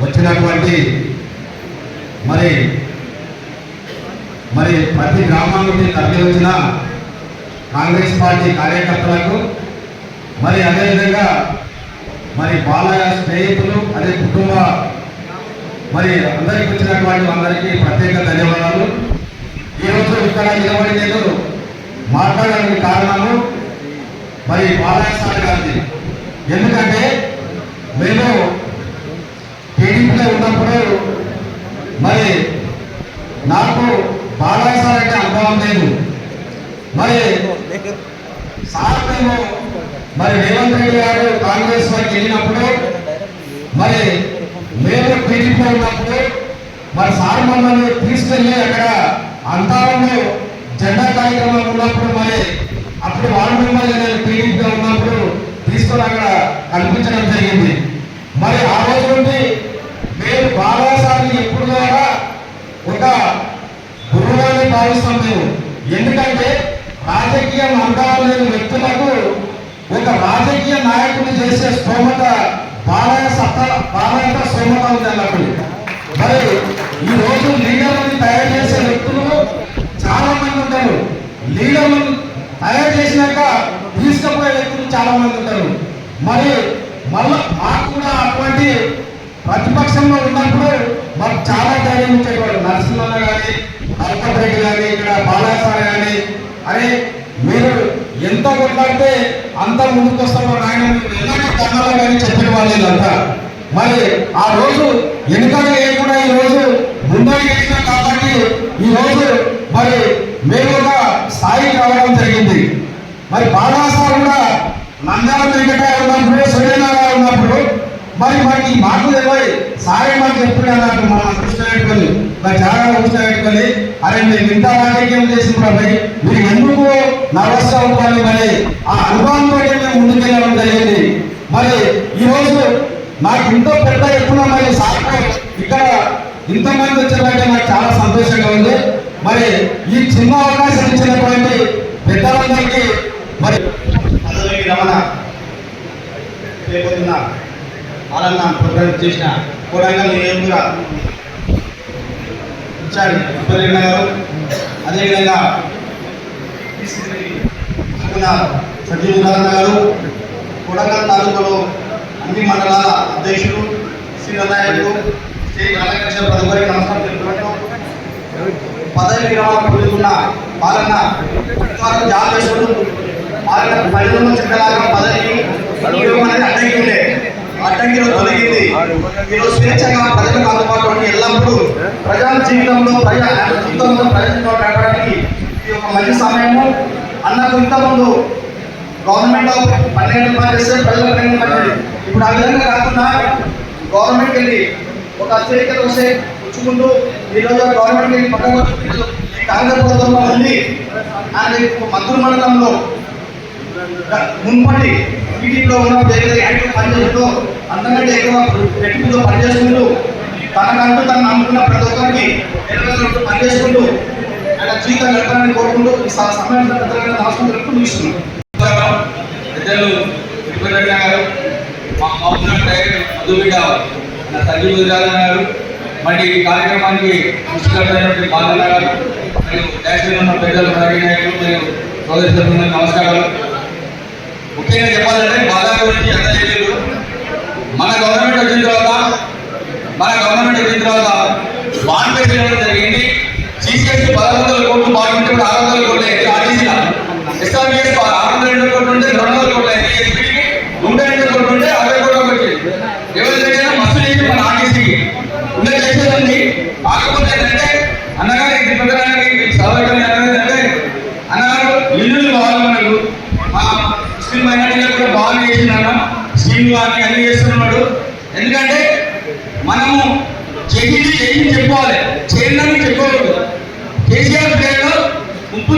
వచ్చినటువంటి మరి మరి ప్రతి గ్రామానికి తరలి వచ్చిన కాంగ్రెస్ పార్టీ కార్యకర్తలకు మరి అదేవిధంగా మరి బాలయ్య స్నేహితులు అదే కుటుంబ మరి అందరికి వచ్చినటువంటి అందరికీ ప్రత్యేక ధన్యవాదాలు. ఈరోజు ఇక్కడ నిలబడి నేను మాట్లాడడానికి కారణము మరి బాలయ్య సార్ గారిది. ఎందుకంటే మేము టీడీపీలో ఉన్నప్పుడు మరి నాకు బాలయ్య సార్ అంటే అనుభవం లేదు. మరి సార్ మేము మరి రేవంత్ రెడ్డి గారు కాంగ్రెస్ వారికి వెళ్ళినప్పుడు మరి మేము టీడీపీలో ఉన్నప్పుడు మరి సార్ మమ్మల్ని తీసుకెళ్ళి అక్కడ అంతరంలో జెండా కార్యక్రమం ఉన్నప్పుడు మరి అప్పుడు వార్డు మెంబర్లు నేను టీడీపీలో ఉన్నప్పుడు తీసుకొని అక్కడ కల్పించడం జరిగింది. మరి ఆ రోజు నుండి మేము బాలయ్య సార్ని ఎప్పుడు కూడా ఒక గురువుగానే భావిస్తాం మేము. ఎందుకంటే రాజకీయం అనుభవం లేని వ్యక్తులకు ఒక రాజకీయ నాయకుని చేసే స్తోమత బాలయ్య స్తోమత ఉంది అన్నప్పుడు. మరి ఈ రోజు లీడర్లను తయారు చేసే వ్యక్తులు చాలా మంది ఉంటారు. లీడర్లను తయారు చేసినాక తీసుకుపోయే వ్యక్తులు చాలా మంది ఉంటారు. మరి మళ్ళా మాకు కూడా అటువంటి ప్రతిపక్షంలో ఉన్నప్పుడు మాకు చాలా ధైర్యం ఇచ్చేవాడు. నరసింహన్న కానీ నరపతి రెడ్డి కానీ ఇక్కడ బాలయ్య సార్ కానీ అరే మీరు ఎంత కొట్లాడితే అంత ముందుకు వస్తామో నాయన ఎలాంటి కన్నాలో కానీ చెప్పిన వాళ్ళు అంతా. మరి ఆ రోజు వెనుకలు లేకుండా ఈ రోజు ముందరికి వేసినాం కాబట్టి ఈ రోజు మరి మేము ఒక స్థాయికి రావడం జరిగింది. మరి బాలయ్య సార్ కూడా నంద్యాల వెంకటయ్య ఉన్నప్పుడు సూర్యనారాయణ ఉన్నప్పుడు మరి మనకి ఈ మాటలు తెలియదు. సారే మాకు చెప్తున్నా నాకు మన కృష్ణ పెట్టుకొని మరి చాలా కృష్ణ పెట్టుకొని అరే మేము ఇంత రాజకీయం చేసిన ప్రభావి మీరు ఎందుకు నర్వస్ అవుతారు. మరి ఆ అనుభవంతో మేము ముందుకెళ్ళడం జరిగింది. మరి ఈరోజు నాకు ఇంత పెద్ద ఎత్తున మరి సార్కు ఇక్కడ ఇంతమంది వచ్చారంటే నాకు చాలా సంతోషంగా ఉంది. మరి ఈ చిన్న అవకాశం ఇచ్చినటువంటి పెద్దలందరికీ మరి అందరికీ రమణ రేపొద్దున ఆలన్న ప్రోగ్రామ్ చేసిన కోడంగల్ నియోజకవర్గ ఇన్ఛార్జ్ సుబ్బరెడ్డి గారు అదేవిధంగా సజీవ్ నారాయణ గారు కోడంగల్ తాలూకాలో అన్ని మండలాల అధ్యక్షులు సీనియర్ నాయకులు స్టేట్ అలకక్ష ప్రతిపరికి నమస్కారం తెలుపుకుంటూ పదవి విరమణ పొందుతున్న పాలన జాబ్ చేసుకుంటూ పాలన పైన చెక్కలాగా పదవి అనేది అడ్డంకి ఉండే అడ్డంకిలో తొలగింది. ఈరోజు స్వేచ్ఛగా ప్రజలకు అందుబాటులో ఎల్లప్పుడూ ప్రజా జీవితంలో ప్రజలతో గడపడానికి ఇది ఒక మంచి సమయము. అన్నకు ఇంతకుముందు గవర్నమెంట్ 12 రూపాయలు చేస్తే ప్రజలకు 2 రూపాయలు. ఇప్పుడు ఆ విధంగా కాకుండా గవర్నమెంట్కి వెళ్ళి ఒక అత్యధికత వస్తే పుచ్చుకుంటూ ఈరోజు గవర్నమెంట్కి వెళ్ళి పక్కన కాంగ్రెస్ ప్రభుత్వంలో ఉంది. ఆయన మంత్రుల మండలంలో మున్పటి టీడీపీలో ఉన్న యాక్టివ్ పనిచేస్తూ అంతకంటే ఎక్కువ వ్యక్తులతో పనిచేసుకుంటూ తనకంటూ తను నమ్ముకున్న ప్రతి ఒక్కరికి పనిచేసుకుంటూ ఆయన జీవితం గడపాలని కోరుకుంటూ ఈ సమయం నమస్కారం తెలుపుతూ ముగిస్తున్నాం. పెద్దలు తిరుపతి గారు మా మౌజన్ డైరెక్టర్ మధుబిడ్డ సజీవ్ గారు మరి ఈ కార్యక్రమానికి ముఖ్యమైనటువంటి బాలన్న గారు మరియు దేశంలో ఉన్న పెద్దలు నాయకులు మరియు సోదరి నమస్కారాలు. ముఖ్యంగా చెప్పాలంటే బాలయ్య గురించి ఎంత తెలియదు. మన గవర్నమెంట్ వచ్చిన తర్వాత బాండ్ పేరు చేయడం జరిగింది. సిసిఎస్సి 1100 కోట్లు బాగుంటే కూడా 600 కోట్లు అయింది. ఆర్టీసీలో ఎస్ఆర్బిఎస్ 602 కోట్లు ఉంటే 200 కోట్లు అయింది. ఎస్పీకి 102 కోట్లు ఉంటే 60 కోట్లు వచ్చింది. ఎవరు చేసినా మస్తు చేసి మన ఆర్టీసీకి ఉండే చేసేదండి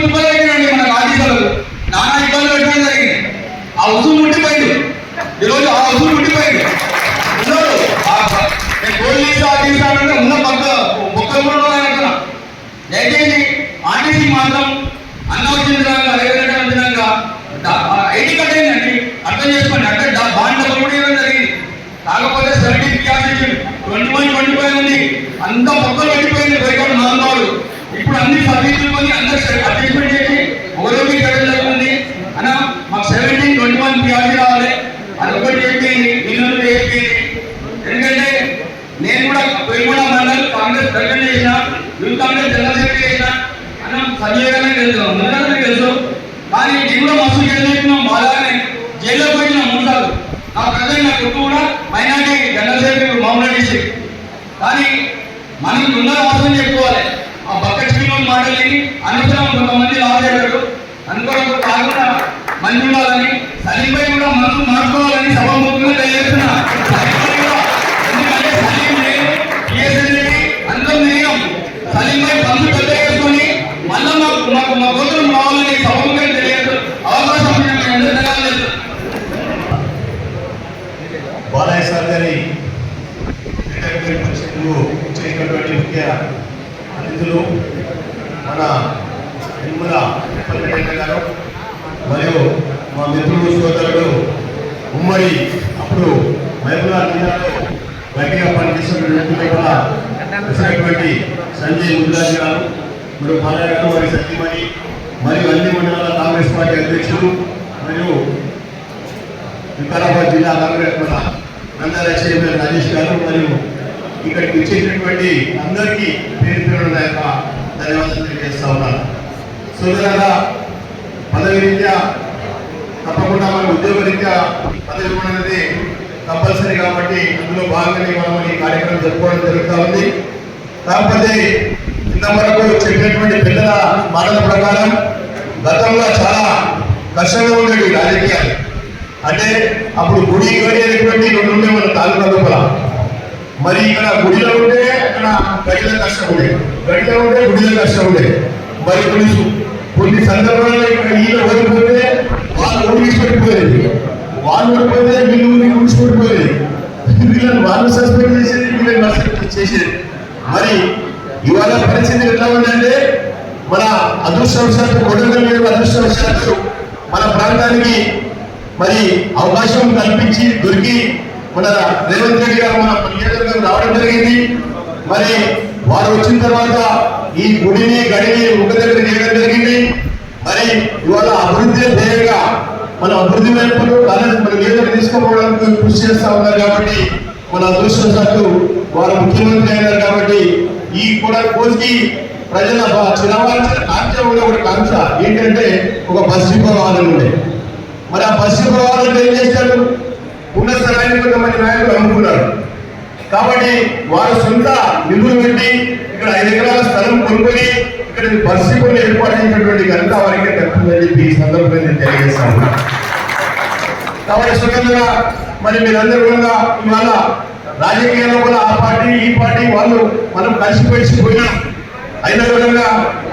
తుప్పలు పెట్టినండి మన ఆఫీసర్లు నానా ఇబ్బందులు పెట్టడం జరిగింది. ఆ ఉసులు ముట్టిపోయింది. ఈరోజు ఆ ఉసులు ముట్టిపోయింది. పోలీసు ఆఫీసర్ ఉన్న బొక్కలు కూడా అంటున్నా. దయచేసి ఆర్టీసీ మాత్రం అన్న వచ్చిన విధంగా ఐటీ కార్డ్ అయిందండి, అర్థం చేసుకోండి. అంటే బాండ్ డబ్బులు కూడా ఇవ్వడం జరిగింది. కాకపోతే 17 PRC 21-25 ఉంది. అంత బొక్కలు పెట్టిపోయింది బయట నాలుగు. ఇప్పుడు అన్ని సర్వీసులు కొని అందరూ అడ్జస్ట్మెంట్ చేసి ఒకరోజు చేయడం జరుగుతుంది. అన్న మాకు 17-21 PRC రావాలి. అది ఒకటి చెప్పింది, ఇల్లు చెప్పింది. ఎందుకంటే నేను కూడా కోయిగూడ మండల్ కాంగ్రెస్ ప్రెసిడెంట్ చేసిన, యూత్ కాంగ్రెస్ జనరల్ సెక్రటరీ చేసిన. అన్న సంజయ్ తెలుసు. కానీ నేను కూడా మస్తు జైలు పెట్టినాం. బాగానే జైల్లో పోయిన 3 సార్లు. నా ప్రజలు నా కొడుకు కూడా మైనార్టీ జనరల్ సెక్రటరీ మామూలు డిస్ట్రిక్ట్. కానీ మనం ఉన్న అవసరం చెప్పుకోవాలి. ఆ బకెట్ స్కీమ్ మాటలేని అనుసరం కొంతమంది లాభాడు అనుకోవడం కాకుండా మంచి ఉండాలని సలీంపై కూడా మనసు మార్చుకోవాలని సభాముఖంగా తెలియజేస్తున్నా. ఎందుకంటే సలీం లేదు, టీఎస్ఎల్ఏ అందరం తిరిగాం. సలీంపై పనులు పెద్ద చేసుకొని మళ్ళీ మాకు మా గోత్రం రావాలని సభాముఖంగా తెలియజేస్తూ అవకాశం అందరూ బాలయ్య సార్ గారి చేసినటువంటి ముఖ్య అతిథులు మన నిర్మల వెంకటరెడ్డి గారు మరియు మా మిత్రుడు సోదరుడు ఉమ్మడి అప్పుడు మహబూబాబాద్ జిల్లాలో గట్టిగా పనిచేసినటువంటి సంజయ్ ముద్రాజ్ గారు మరియు బాలయ్య గారు వారి సత్యమణి మరియు అన్ని మండలాల కాంగ్రెస్ పార్టీ అధ్యక్షులు మరియు వికారాబాద్ జిల్లా కాంగ్రెస్ మన నందాల చైర్మన్ రాజేష్ గారు మరియు ఇక్కడికి వచ్చేటటువంటి అందరికీ పేరు పేరు నా యొక్క ధన్యవాదాలు తెలియజేస్తా ఉన్నాను. సోదరులారా, పదవి రీత్యా తప్పకుండా మన ఉద్యోగ రీత్యా పదవి ఇవ్వడం అనేది కంపల్సరీ కాబట్టి అందులో భాగంగానే మనం ఈ కార్యక్రమం జరుపుకోవడం జరుగుతూ ఉంది. కాకపోతే ఇంతవరకు చెప్పినటువంటి పెద్దల మాటల ప్రకారం గతంలో చాలా కష్టంగా ఉండేవి రాజకీయాలు. అంటే అప్పుడు గుడి గడి అనేటువంటి 2 ఉండే మన తాలూకా లోపల. మరి ఇక్కడ గుడిలో ఉంటే అక్కడ గడిలో కష్టం ఉండే, గడిలో ఉంటే గుడిలో కష్టం ఉండే. మరి కొన్ని సందర్భాల్లో ఇక్కడ ఈయన ఓడిపోతే వాళ్ళు ఊడిపోయేది, వాళ్ళు ఓడిపోతే వీళ్ళు ఊడిపోయేది, వీళ్ళని వాళ్ళు సస్పెండ్ చేసేది, వీళ్ళని సస్పెండ్ చేసేది. మరి ఇవాళ పరిస్థితి ఎట్లా ఉందంటే మన అదృష్టవశాత్తు కొడంగల్ అదృష్టవశాత్తు మన ప్రాంతానికి మరి అవకాశం కల్పించి దొరికి మన రేవంత్ రెడ్డి గారు మన నియోజకవర్గం రావడం జరిగింది. మరి వారు వచ్చిన తర్వాత ఈ గుడిని గడిని ఒక దగ్గర చేయడం జరిగింది. మరి ఇవాళ అభివృద్ధి ధ్యేయంగా మన అభివృద్ధి వైపు మన నియోజకవర్గం తీసుకోవడానికి కృషి చేస్తా ఉన్నారు. కాబట్టి మన అదృష్టవశాత్తు వారు ముఖ్యమంత్రి అయినారు. కాబట్టి ఈ కూడా కోసి ప్రజల చిరవాల్సిన ఒక కాంక్ష ఏంటంటే ఒక బస్ డిపో కావాలని ఉండే. మరి ఆ బస్ డిపో కావాలంటే ఏం చేశారు? ఉన్న స్థలాన్ని కొంతమంది నాయకులు అమ్ముకున్నారు. కాబట్టి వారు సొంత నిధులు పెట్టి ఇక్కడ 5 ఎకరాల స్థలం కొనుక్కొని ఇక్కడ బస్ డిపోని ఏర్పాటు చేసినటువంటి ఘనత వారికి దక్కుతుందని చెప్పి ఈ సందర్భంగా నేను తెలియజేస్తాను. కాబట్టి సుఖంగా మరి మీరందరూ కూడా ఇవాళ రాజకీయాల్లో కూడా ఆ పార్టీ ఈ పార్టీ వాళ్ళు మనం కలిసిపోయినాం. అయిన విధంగా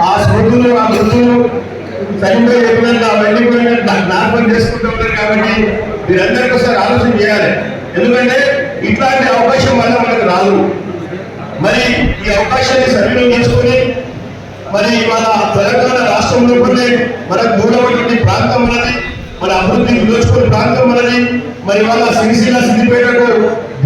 ఆ స్మృతులు ఆ మృతులు సరిగ్గా చెప్పినట్టు అవన్నీ జ్ఞాపకం చేసుకుంటూ ఉంటారు. కాబట్టి మీరందరికీ ఒకసారి ఆలోచన చేయాలి. ఎందుకంటే ఇట్లాంటి అవకాశం వల్ల మనకు రాదు. మరి ఈ అవకాశాన్ని సద్వినియోగం చేసుకొని మరి ఇవాళ తెలంగాణ రాష్ట్రంలో కూడా మనకు మూడవటువంటి ప్రాంతం ఉన్నది, మన అభివృద్ధి విలోచుకునే ప్రాంతం ఉన్నది. మరి వాళ్ళ సిరిసిల్ల సిద్దిపేటకు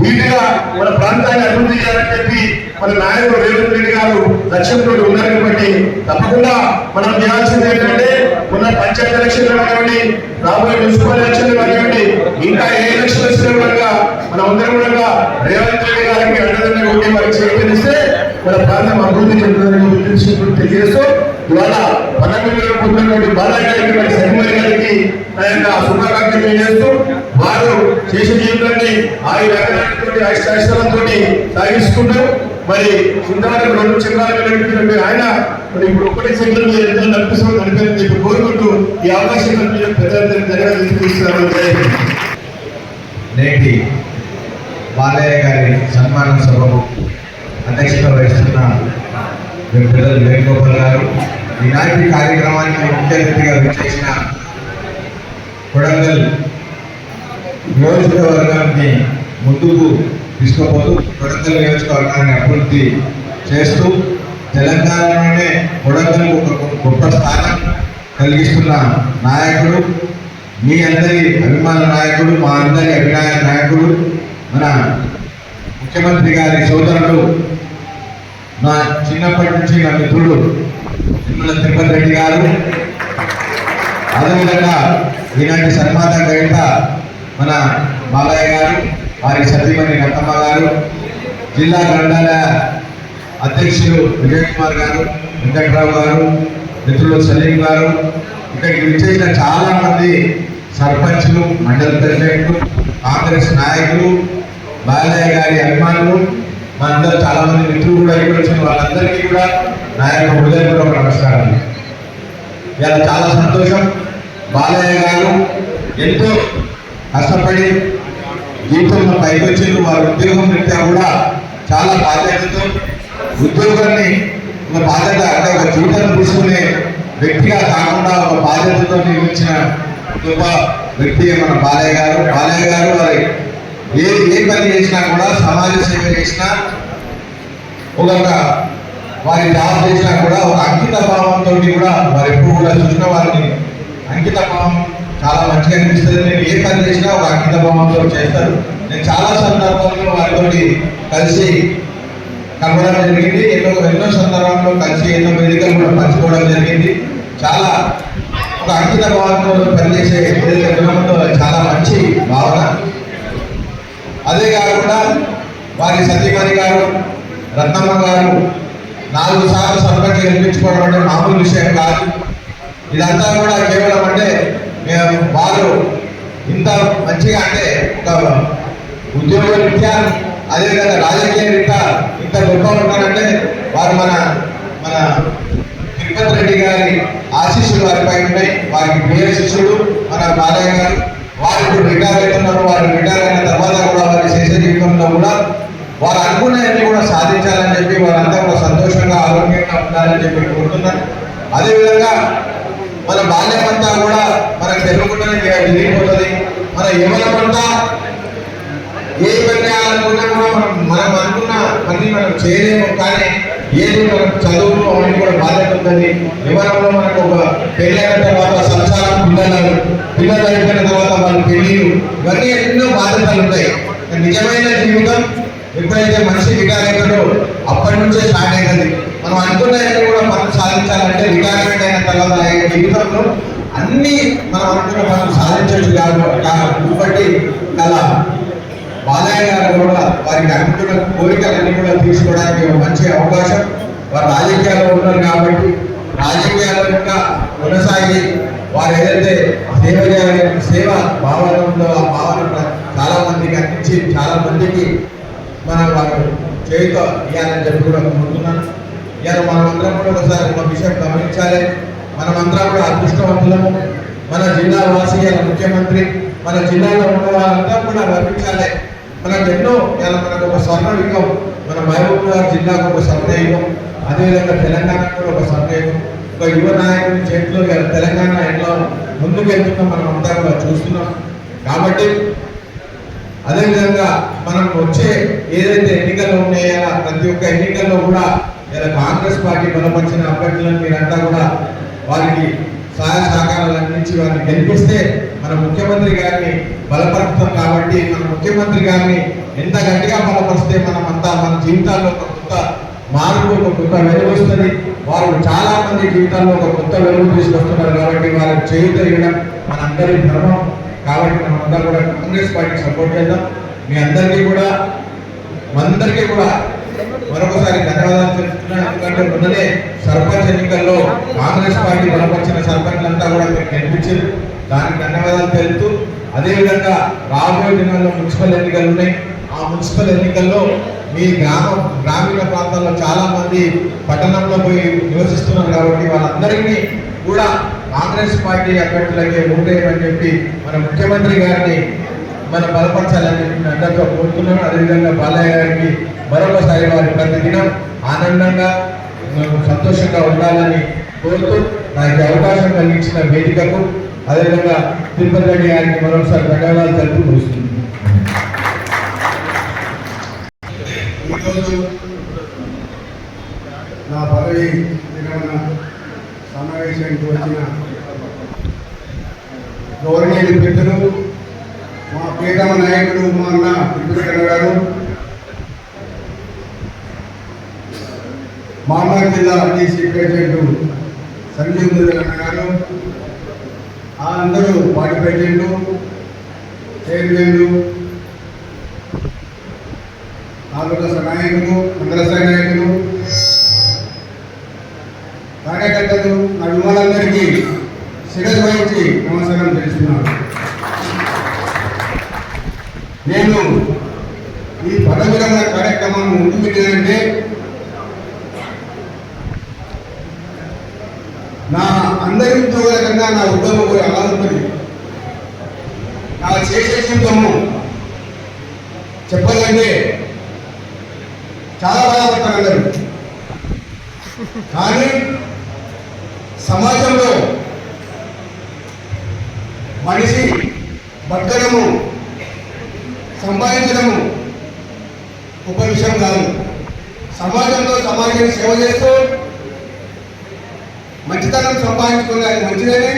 వీటిగా మన ప్రాంతాన్ని అభివృద్ధి చేయాలని చెప్పి మన నాయకుడు రేవంత్ రెడ్డి గారు లక్ష్యంతో ఉన్నారు. కాబట్టి తప్పకుండా మనం చేయాల్సింది ఏంటంటే మన పంచాయతీ ఎలక్షన్లు కానివ్వండి, రాబోయే మున్సిపల్ ఎలక్షన్లు కానివ్వండి, ఇంకా ఏ ఎలక్షన్ వచ్చినా కూడా మనం అందరం కూడా రేవంత్ రెడ్డి గారికి అండదండగా ఉండి వారికి చేకూరిస్తే మన ప్రాంతం అభివృద్ధి చెందుతుందని తెలియజేస్తూ ఇవాళ పన్నెండు పొందినటువంటి బాలయ్య గారికి సరిమరి గారికి నా యొక్క శుభాకాంక్షలు తెలియజేస్తూ వారు చేసే జీవితాన్ని ఆయుష్తో సాగిస్తుంటూ మరి ఇంతవరకు 2 చక్రాలు నడిపినటువంటి ఆయన మరి ఇప్పుడు 1 సెకండ్ మీద ఎంతో నడిపిస్తామని నడిపారని చెప్పి కోరుకుంటూ ఈ అవకాశం కల్పించిన పెద్దలందరికీ ధన్యవాదాలు తెలియజేస్తున్నాను. నేటి బాలయ్య గారి సన్మాన సభకు అధ్యక్షత వహిస్తున్న పెద్దలు వేణుగోపాల్ గారు, ఈనాటి కార్యక్రమానికి ముఖ్య అతిథిగా విచ్చేసిన కొడంగల్ నియోజకవర్గాన్ని ముందుకు తీసుకుపోతూ కొడంగల్ నియోజకవర్గాన్ని అభివృద్ధి చేస్తూ తెలంగాణలోనే కొడంగల్కు ఒక గొప్ప స్థానం కలిగిస్తున్న నాయకుడు, మీ అందరి అభిమాన నాయకుడు, మా అందరి అభినయ నాయకుడు, మన ముఖ్యమంత్రి గారి సోదరుడు, నా చిన్నప్పటి నుంచి నా మిత్రుడు నిమ్మల తిరుపతి రెడ్డి గారు. అదేవిధంగా ఈనాటి సన్మాత గ్రహీత మన బాలయ్య గారు, వారి సతీమణి రత్తమ్మ గారు, జిల్లా గ్రంథాలయ అధ్యక్షులు విజయ్ కుమార్ గారు, వెంకట్రావు గారు, మిత్రులు సలీం గారు, ఇక్కడికి విచ్చేసిన చాలా మంది సర్పంచ్లు, మండల ప్రెసిడెంట్లు, కాంగ్రెస్ నాయకులు, బాలయ్య గారి అభిమానులు, మా అందరూ చాలా మంది మిత్రులు కూడా ఇక్కడ వచ్చిన వాళ్ళందరికీ కూడా నా యొక్క హృదయపూర్వక నమస్కారాలు. ఇలా చాలా సంతోషం. బాలయ్య గారు ఎంతో కష్టపడి జీవితంలో పైకి వచ్చిండ్రు. వారి ఉద్యోగం రీత్యా కూడా చాలా బాధ్యతతో ఉద్యోగాన్ని ఒక బాధ్యత అంటే ఒక జీవితం తీసుకునే వ్యక్తిగా కాకుండా ఒక బాధ్యతతో నిర్మించిన గొప్ప వ్యక్తి మన బాలయ్య గారు. బాలయ్య గారు వారి ఏ పని చేసినా కూడా, సమాజ సేవ చేసినా, ఒక వారి జాబ్ చేసినా కూడా ఒక అంకిత భావంతో కూడా వారు ఎప్పుడు కూడా చూసిన వారిని అంకిత భావం చాలా మంచిగా అనిపిస్తుంది. నేను ఏ పని చేసినా ఒక అంకిత భావంతో చేస్తారు. నేను చాలా సందర్భాల్లో వారితో కలిసి కలవడం జరిగింది. ఎన్నో సందర్భాల్లో కలిసి ఎన్నో వేదికలు కూడా పంచుకోవడం జరిగింది. చాలా ఒక అంకిత భావంతో పనిచేసే విధానంలో చాలా మంచి భావన. అదే కాకుండా వారి సతీమణి గారు రత్నమ్మ గారు 4 సార్లు సర్పంచ్ గెలిపించుకోవడం అంటే మామూలు విషయం కాదు. ఇదంతా కూడా కేవలం అంటే వారు ఇంత మంచిగా అంటే ఒక ఉద్యోగ రీత్యా, అదేవిధంగా రాజకీయ రీత్యా ఇంత గొప్ప ఉంటారంటే వారు మన తిరుపతి రెడ్డి గారి ఆశీస్సులు వారిపై ఉన్నాయి. వారికి ప్రియ శిష్యుడు మన బాలయ్య గారు. వారు ఇప్పుడు రిటైర్ అవుతున్నారు. వారు రిటైర్ అయిన తర్వాత కూడా వారి శేష జీవితంలో కూడా వారు అనుకున్నవన్నీ కూడా సాధించాలని చెప్పి వారంతా కూడా సంతోషంగా ఆరోగ్యంగా ఉండాలని చెప్పి కోరుతున్నారు. అదేవిధంగా మన బాల్యమంతా కూడా మనకు తెలియకుండానే తిరిగిపోతుంది. మన యువనమంతా ఏ పని చేయాలనుకున్నా కూడా మనం అనుకున్న పని మనం చేయలేము. కానీ ఏది మనకు చదువులు అవన్నీ కూడా బాధ్యత ఉంటుంది. యువనంలో మనకు ఒక పెళ్ళైన తర్వాత సంసారం, పిల్లలు అయిపోయిన తర్వాత వాళ్ళ పెళ్ళిళ్ళు, ఇవన్నీ ఎన్నో బాధ్యతలు ఉంటాయి. నిజమైన జీవితం ఎప్పుడైతే మనిషి రిటైర్మెంట్ అప్పటి నుంచే స్టార్ట్ అవుతుంది. మనం అనుకున్నవన్నీ కూడా మనం సాధించాలంటే రిటైర్మెంట్ అయిన తర్వాత జీవితంలో అన్ని మనం అనుకున్న మనం సాధించవచ్చు కాబట్టి అలా బాలయ్య గారు కూడా వారికి అనుకున్న కోరికలన్నీ కూడా తీసుకోవడానికి ఒక మంచి అవకాశం. వారు రాజకీయాల్లో ఉన్నారు కాబట్టి రాజకీయాల్లో ఇంకా కొనసాగి వారు ఏదైతే సేవ చేయాలి సేవ భావన ఉందో ఆ భావన చాలా మందికి అందించి చాలా మందికి మనం వారు చేతితో ఇవ్వాలని చెప్పి కూడా కోరుతున్నాను. ఇవాళ మనమందరం కూడా ఒకసారి ఒక విషయం గమనించాలి. మనమందరం కూడా అదృష్టవంతులము. మన జిల్లా వాసి ముఖ్యమంత్రి మన జిల్లాలో ఉన్న వాళ్ళందరూ కూడా గర్వించాలి. మనకు ఎన్నో ఇలా మనకు ఒక స్వర్ణ యుగం, మన మహబూబ్నగర్ జిల్లాకు ఒక స్వర్ణ యుగం, అదేవిధంగా తెలంగాణకు కూడా ఒక స్వర్ణ యుగం. ఒక యువ నాయకుడి చేతిలో తెలంగాణ ఎట్లా ముందుకు వెళ్తుందో మనం అంతా కూడా చూస్తున్నాం. కాబట్టి అదేవిధంగా మనం వచ్చే ఏదైతే ఎన్నికల్లో ఉన్నాయో ప్రతి ఒక్క ఎన్నికల్లో కూడా ఇలా కాంగ్రెస్ పార్టీ బలపరిచిన అభ్యర్థులను మీరంతా కూడా వారికి సహాయ సహకారాలు అందించి వారిని గెలిపిస్తే మన ముఖ్యమంత్రి గారిని బలపరుస్తాం. కాబట్టి మన ముఖ్యమంత్రి గారిని ఎంత గట్టిగా బలపరిస్తే మనమంతా మన జీవితాల్లో ఒక కొత్త మార్పు, ఒక కొత్త వెలుగు వస్తుంది. వారు చాలా మంది జీవితాల్లో ఒక కొత్త వెలుగు తీసుకొస్తున్నారు. కాబట్టి వారికి చేయుత ఇవ్వడం మన అందరి ధర్మం. కాబట్టి మనమంతా కూడా కాంగ్రెస్ పార్టీకి సపోర్ట్ చేద్దాం. మీ అందరికీ కూడా మరొకసారి ధన్యవాదాలు తెలుపుతున్నాను. ఎందుకంటే మొన్ననే సర్పంచ్ ఎన్నికల్లో కాంగ్రెస్ పార్టీ బలపరిచిన సర్పంచ్లంతా కూడా మీరు గెలిపించారు. దానికి ధన్యవాదాలు తెలుపుతూ అదేవిధంగా రాబోయే దినాల్లో మున్సిపల్ ఎన్నికలు ఉన్నాయి. ఆ మున్సిపల్ ఎన్నికల్లో మీ గ్రామీణ ప్రాంతాల్లో చాలా మంది పట్టణంలో పోయి నివసిస్తున్నారు. కాబట్టి వాళ్ళందరికీ కూడా కాంగ్రెస్ పార్టీ అభ్యర్థులకే ఓటేయమని చెప్పి మన ముఖ్యమంత్రి గారిని మనం బలపరచాలని చెప్పి అందరితో కోరుతున్నాను. అదేవిధంగా బాలయ్య గారికి మరొకసారి వారి ప్రతిదినం ఆనందంగా సంతోషంగా ఉండాలని కోరుతూ నాకు అవకాశం కలిగించిన వేదికకు అదేవిధంగా తిరుపతి రెడ్డి గారికి మరొకసారి ధన్యవాదాలు తెలుపు ముగిస్తుంది. ఈరోజు నా పదవి విరమణ సమావేశానికి వచ్చిన గౌరవనీయులు పెద్దలు మా ప్రియతమ నాయకుడు మా అన్న తిరుపతి గారు, మామూలు జిల్లా టీసీ ప్రెసిడెంట్ సంజీవ్ మురళన్న గారు, అందరూ పార్టీ ప్రెసిడెంట్లు, చైర్మన్లు, తాలూకా నాయకులు, మండల స్థాయి నాయకులు, కార్యకర్తలు, అభిమానులందరికీ శిరస్సు వహించి నమస్కారం తెలుస్తున్నాను. నేను ఈ పదవి విరమణ కార్యక్రమాన్ని ముందుకు వెళ్ళానంటే నా అందరి ఉద్యోగుల కన్నా నా ఉద్యోగం కూడా ఎలా ఉంటుంది, నా చేసే జీవితము చెప్పాలంటే చాలా బాధపడతారు అందరూ. కానీ సమాజంలో మనిషి బతకడము సంపాదించడము ఒక విషయం కాదు. సమాజంలో సమాజానికి సేవ చేస్తూ మంచితనం సంపాదించుకుని అది మంచిదని,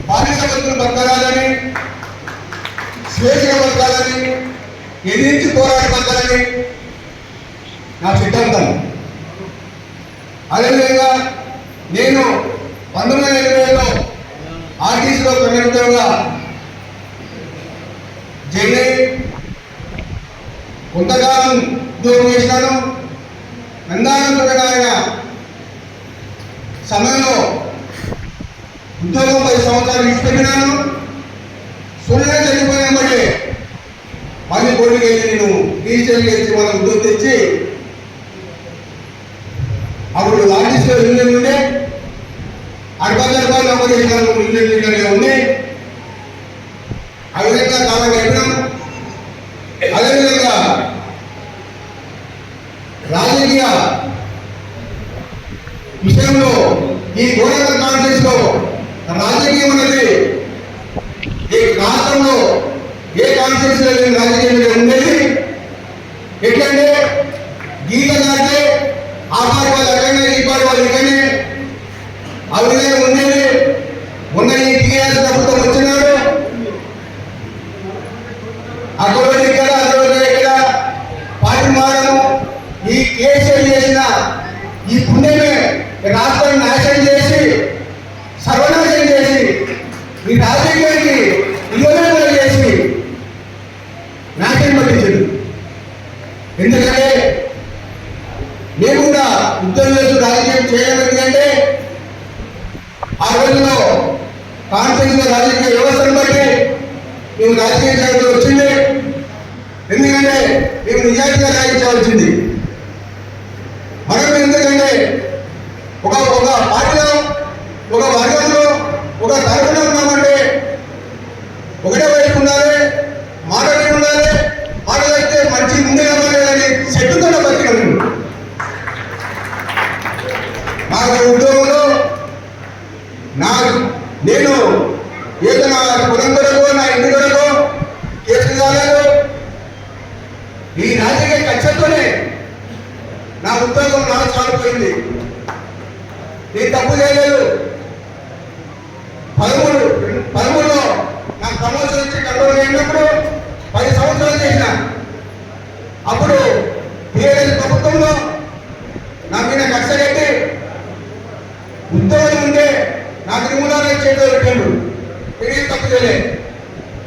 బానిస బతుకులు బతకాలని, స్వేచ్ఛగా బతకాలని, ఎదిరించి పోరాడి బతకాలని నా సిద్ధాంతం. అదేవిధంగా నేను 1980లో ఆర్టీసీలో కండక్టర్గా జైన్ అయి కొంతకాలం ఉద్యోగం చేసినాను. నందానందమైన సమయంలో ఉద్యోగం 10 సంవత్సరాలు ఇచ్చిపెట్టినాను. సూర్యుడే చనిపోయినప్పుడే మళ్ళీ కోడికి వెళ్ళి నేను రిజిస్టర్ చేసి మన ఉద్యోగం తెచ్చి అప్పుడు ఆర్టీసీలో యూనియన్ ఉండే 60 రూపాయలు నమోదు చేసినాను. యూనియన్ లీడర్గా ఉంది. ఆ విధంగా కాలం గడిపినాం. అదేవిధంగా రాజకీయ విషయంలో ఈ గోడల కాన్ఫరెన్స్ లో రాజకీయం అనేది ఈ రాష్ట్రంలో ఏ కాన్ఫరెన్స్ లో లేని రాజకీయం ఉండేది. ఎట్లంటే గీత దాటే ఆ పార్టీ వాళ్ళు ఎక్కడనే, ఈ పార్టీ వాళ్ళు ఎక్కడనే, ఆ విధంగా ఉండేది. ఉన్న ఈ టీఆర్ఎస్ ప్రభుత్వం వచ్చినాడు, అక్కడ ఇక్కడ అక్కడ ఇక్కడ పార్టీ మారడం, ఈ కేసీఆర్ చేసిన ఈ పుణ్యమే రాష్ట్రాన్ని నాశనం చేసి సర్వనాశనం చేసి ఈ రాజకీయానికి విలువలు చేసి నాశనం పట్టించాడు. ఎందుకంటే నేను కూడా ఉద్యోగం చేస్తూ రాజకీయం చేయాలి అంటే ఆ రోజుల్లో కాన్ఫరెన్స్ రాజకీయ వ్యవస్థను బట్టి మేము రాజకీయ చేయడం వచ్చింది. ఎందుకంటే మేము నిజాయితీగా రాయించవలసింది. మనం ఎందుకంటే ఒక పార్టీలో, ఒక వర్గంలో, ఒక తరఫున ఉన్నామంటే ఒకటే వైపు ఉండాలి, మాటలు ఉండాలి. మాటలు అయితే మంచి ముందే అవ్వాలని చెట్టుతో బతికాను. నాకు ఉద్యోగంలో నేను ఏదో నా కులం కొరకు, నా ఇంటి కొరకు కేసు కాలేదు. ఈ రాజకీయ కక్షతోనే నా ఉద్యోగం నాకు చాలిపోయింది. నేను తప్పు చేయలేదు. 13లో నాకు ప్రమోషన్ వచ్చి కంట్రోల్ అయినప్పుడు 10 సంవత్సరాలు చేసిన. అప్పుడు టీఆర్ఎస్ ప్రభుత్వంలో నా మీద కక్ష కట్టి ఉద్యోగం ఉంటే నాకు రిమూలర్ చేతిలో పెట్టాడు. తిరిగి తప్పు చేయలే,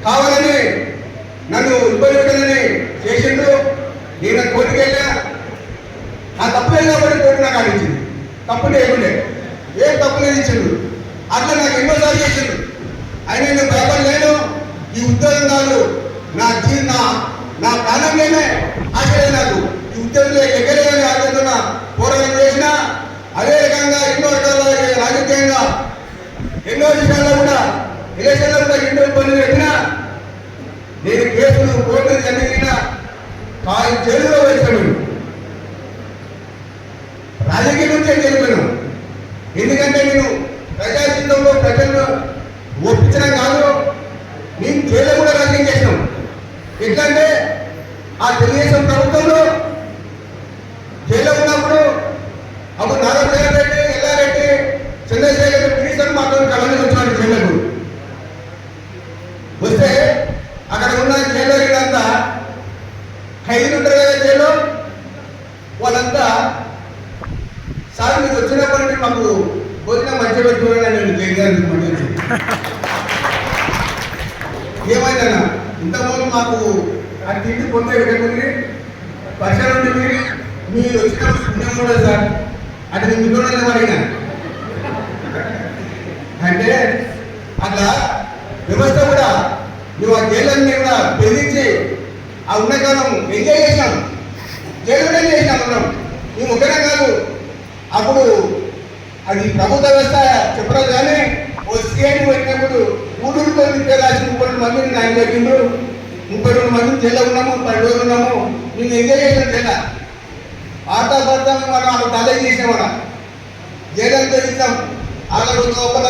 కావాలని నన్ను ఇబ్బంది పెట్టాలని చేసిండు. నేను కోర్టుకు వెళ్ళా. ఆ తప్పు లేదు కాబట్టి కోర్టు నాకు ఆడించింది. తప్పు లేకుండే ఏం తప్పు లేదు ఇచ్చిండు. అట్లా నాకు ఎన్నోసార్లు చేసిండు. అయినా నేను భయపడలేను. ఈ ఉద్యోగం కాదు నా ప్రాణం లేనే ఆశ లేదు నాకు. ఈ ఉద్యోగంలో ఎక్కలేదని ఆలోచన పోరాటం చేసిన. అదే రకంగా ఎన్నో రకాల రాజకీయంగా ఎన్నో విషయాల్లో కూడా ఎలక్షన్లో కూడా ఎన్నో ఇబ్బందులు పెట్టినా నేను కేసులు కోర్టులు జరిగినా జైలులో వేసాను. రాజకీయం నుంచే జరిపాను. ఎందుకంటే నేను ప్రజా జీవితంలో ప్రజలను ఒప్పించడం కాదు, మేము జైలు కూడా రాజకీయం చేసినాం. ఎట్లంటే ఆ తెలుగుదేశం ప్రభుత్వంలో జైల్లో ఉన్నప్పుడు అప్పుడు నాగేశ్వర రెడ్డి, ఎల్లారెడ్డి, చంద్రశేఖర్ పిలిచారు, మాతో కళని వచ్చాడు జైలకు. వస్తే అక్కడ ఉన్న జైల్లో అంతా ఖైదీలు ఉంటారు కదా జైల్లో, వాళ్ళంతా సార్ మీకు వచ్చినప్పటి నుండి మాకు భోజనం మంచిగా పెట్టుకోవాలని నేను జైలు మంచి ఏమైందన్నా ఇంతకుముందు మాకు ఆ తిండి పొందే పెట్టుకుని వర్షాలు ఉంటుంది, మీరు వచ్చినప్పుడు పుణ్యం కూడా సార్ అది నేను మిగతా అడిగినా. అంటే అట్లా వ్యవస్థ కూడా నువ్వు ఆ జైలన్నీ కూడా బెదిరించి ఆ ఉన్నకాలం ఎంజాయ్ చేసినాం, జైలు చేసినాం అన్నాం. మేము ఒకటే కాదు, అప్పుడు అది ప్రభుత్వ వ్యవస్థ చెప్పలేదు కానీ ఓ సీఐని పెట్టినప్పుడు ఊళ్ళూరుతో రాసి 30 మందిని ఆయన పెట్టిండు, 32 మందిని జైల్లో ఉన్నాము, 10 రోజులు ఉన్నాము. మేము ఎంజాయ్ చేసినాం జైలు. ఆటపాట మనం అక్కడ తల చేసినామన్న జైలంతా ఇచ్చాం. ఆగడు లోపల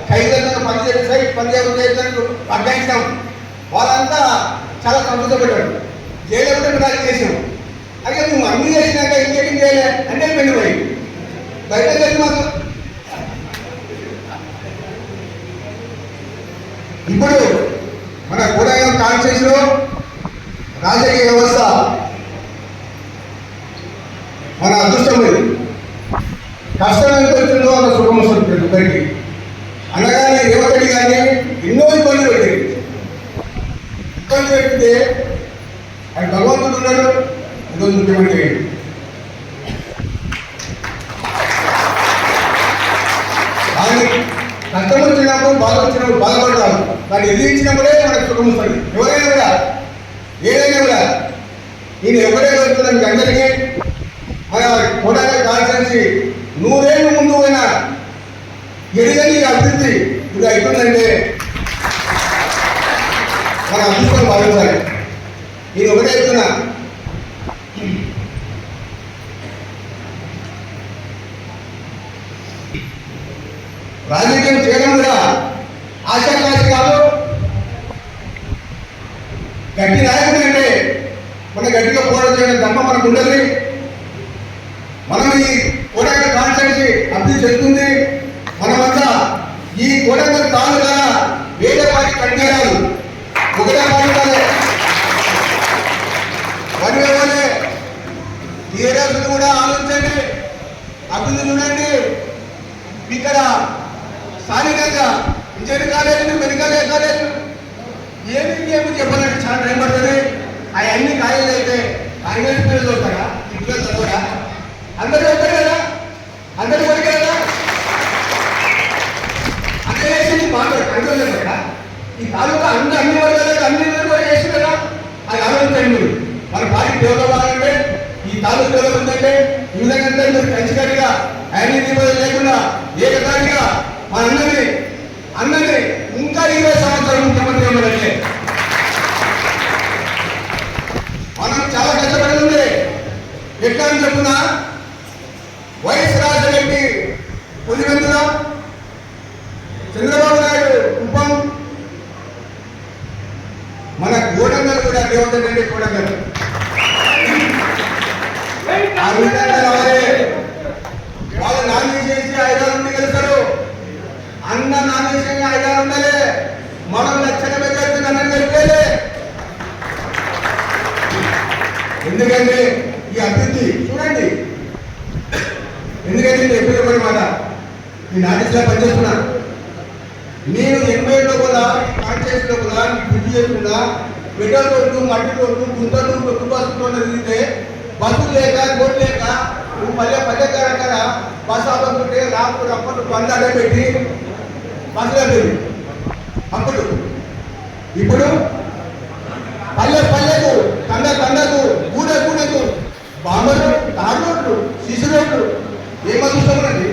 ఖైదీలను పనిచేయడానికి అడ్డాయించాం. వాళ్ళంతా చాలా సంతోషపడ్డాడు. జైలు కూడా రాజీ చేసాం. అయితే నువ్వు అన్ని చేసినాక ఇంకేం చేయలే అంటే వెళ్ళిపోయి బయట చేసి మాకు ఇప్పుడు మన కూరగాయల కాన్స్టిట్యూన్సీలో రాజకీయ వ్యవస్థ మన అదృష్టం ఇది. కష్టం ఎంత వచ్చిందో అంత సుఖం వస్తుంది ఇద్దరికి. అనగానే రేవతి కానీ ఎన్నో ఇబ్బందులు పెట్టింది. ఇబ్బంది పెట్టితే అది భగవంతుడు ఉన్నాడు, ఈరోజు ముఖ్యమంత్రి అయ్యింది. కానీ కష్టం వచ్చినప్పుడు బాధ వచ్చినప్పుడు బాధపడరాదు, దాన్ని ఎదిరించినప్పుడే మనకు సుఖం వస్తుంది. ఎవరైనా కూడా ఏదైనా కూడా నేను ఎవరైనా వస్తున్నాను మీకు అందరికీ మన కోటాగా కాన్స్టిట్యూన్సీ 100 ఏళ్ళ ముందు పోయిన ఎదిగని అభివృద్ధి ఇది అవుతుందంటే మన అదృష్టం భావించాలి. నేను ఒకటే చెప్తున్నా, రాజకీయం చేయడం కూడా ఆశాకాశి కాదు. గట్టి నాయకుడు అంటే మన గట్టిగా పోరాటం చేయడం తప్ప మనకు ఉండదు. మనం ఈ కోటగల్ కాన్స్టిట్యూన్సీ అభివృద్ధి చెందుతుంది. మనమంతా ఈ కోటగల్ తాలూకా వేరే పార్టీ కట్టేయాలి, ఒకటే పార్టీ కాదు. వన్ ఏ రోజు కూడా ఆలోచించండి, అభివృద్ధి చూడండి. ఇక్కడ స్థానికంగా ఇంజనీరింగ్ కాలేజీలు, మెడికల్ కాలేజీలు ఏమి చెప్పాలంటే చాలా టైం పడుతుంది. అవన్నీ కాలేజీలు అయితే కాంగ్రెస్ పిల్లలు చదువుతారా, ఇంట్లో చదవరా? అందరూ చదువుతారు కదా, అందరూ పడితే కదా. అక్కడ వేసి మాట్లాడు కదా ఈ తాలూకా అన్ని వర్గాలకు అన్ని కూడా చేసి కదా. అది ఆలోచించండి. మీరు మన పార్టీ డెవలప్ అవ్వాలంటే, ఈ తాలూకా డెవలప్ ఉందంటే ఈ విధంగా మీరు ఖచ్చితంగా అన్ని నిబంధనలు లేకుండా ఏకతాటిగా మనందరినీ ఇంకా 20 సంవత్సరాలు ముఖ్యమంత్రి అవ్వాలంటే మనం చాలా కష్టపడి ఉంది. ఎట్లా అని చెప్పున్నా, వైఎస్ రాజశేఖర్ పులివెందుల, చంద్రబాబు నాయుడు కుప్పం, మన కోడంగల్ కూడా రేవంత్ రెడ్డి కోడంగల్. ఆ విధంగా రావాలి. వాళ్ళు నామినేషన్ చేసి 5 నుండి గెలుస్తారు. అన్న నామినేషన్ 5 ఉండాలి. మనం లక్షణ మెజార్టీ అన్న గెలిపేలే. ఎందుకంటే ఈ అభివృద్ధి చూడండి. ఎందుకంటే నేను ఎప్పుడు చెప్పిన మాట, నేను ఆర్టిస్ట్లా పనిచేస్తున్నా. నేను 80 లోపల కాన్స్టిట్యూన్సీ లోపల బుద్ధి చేసుకున్నా. పెట్రోల్ రోడ్లు, మట్టి రోడ్లు, గుంతలు, కొత్త బస్సులు తిరిగితే బస్సులు లేక, రోడ్లు లేక నువ్వు పల్లెకాడ బస్సు ఆపకుంటే రాప్పుడు అప్పుడు బండ్లు పెట్టి బస్సులో పెరిగి అప్పుడు ఇప్పుడు పల్లెకు తండకు గూడకు బాంబలు, తాడు రోడ్లు, శిశు రోడ్లు ఏమదుస్తామనండి.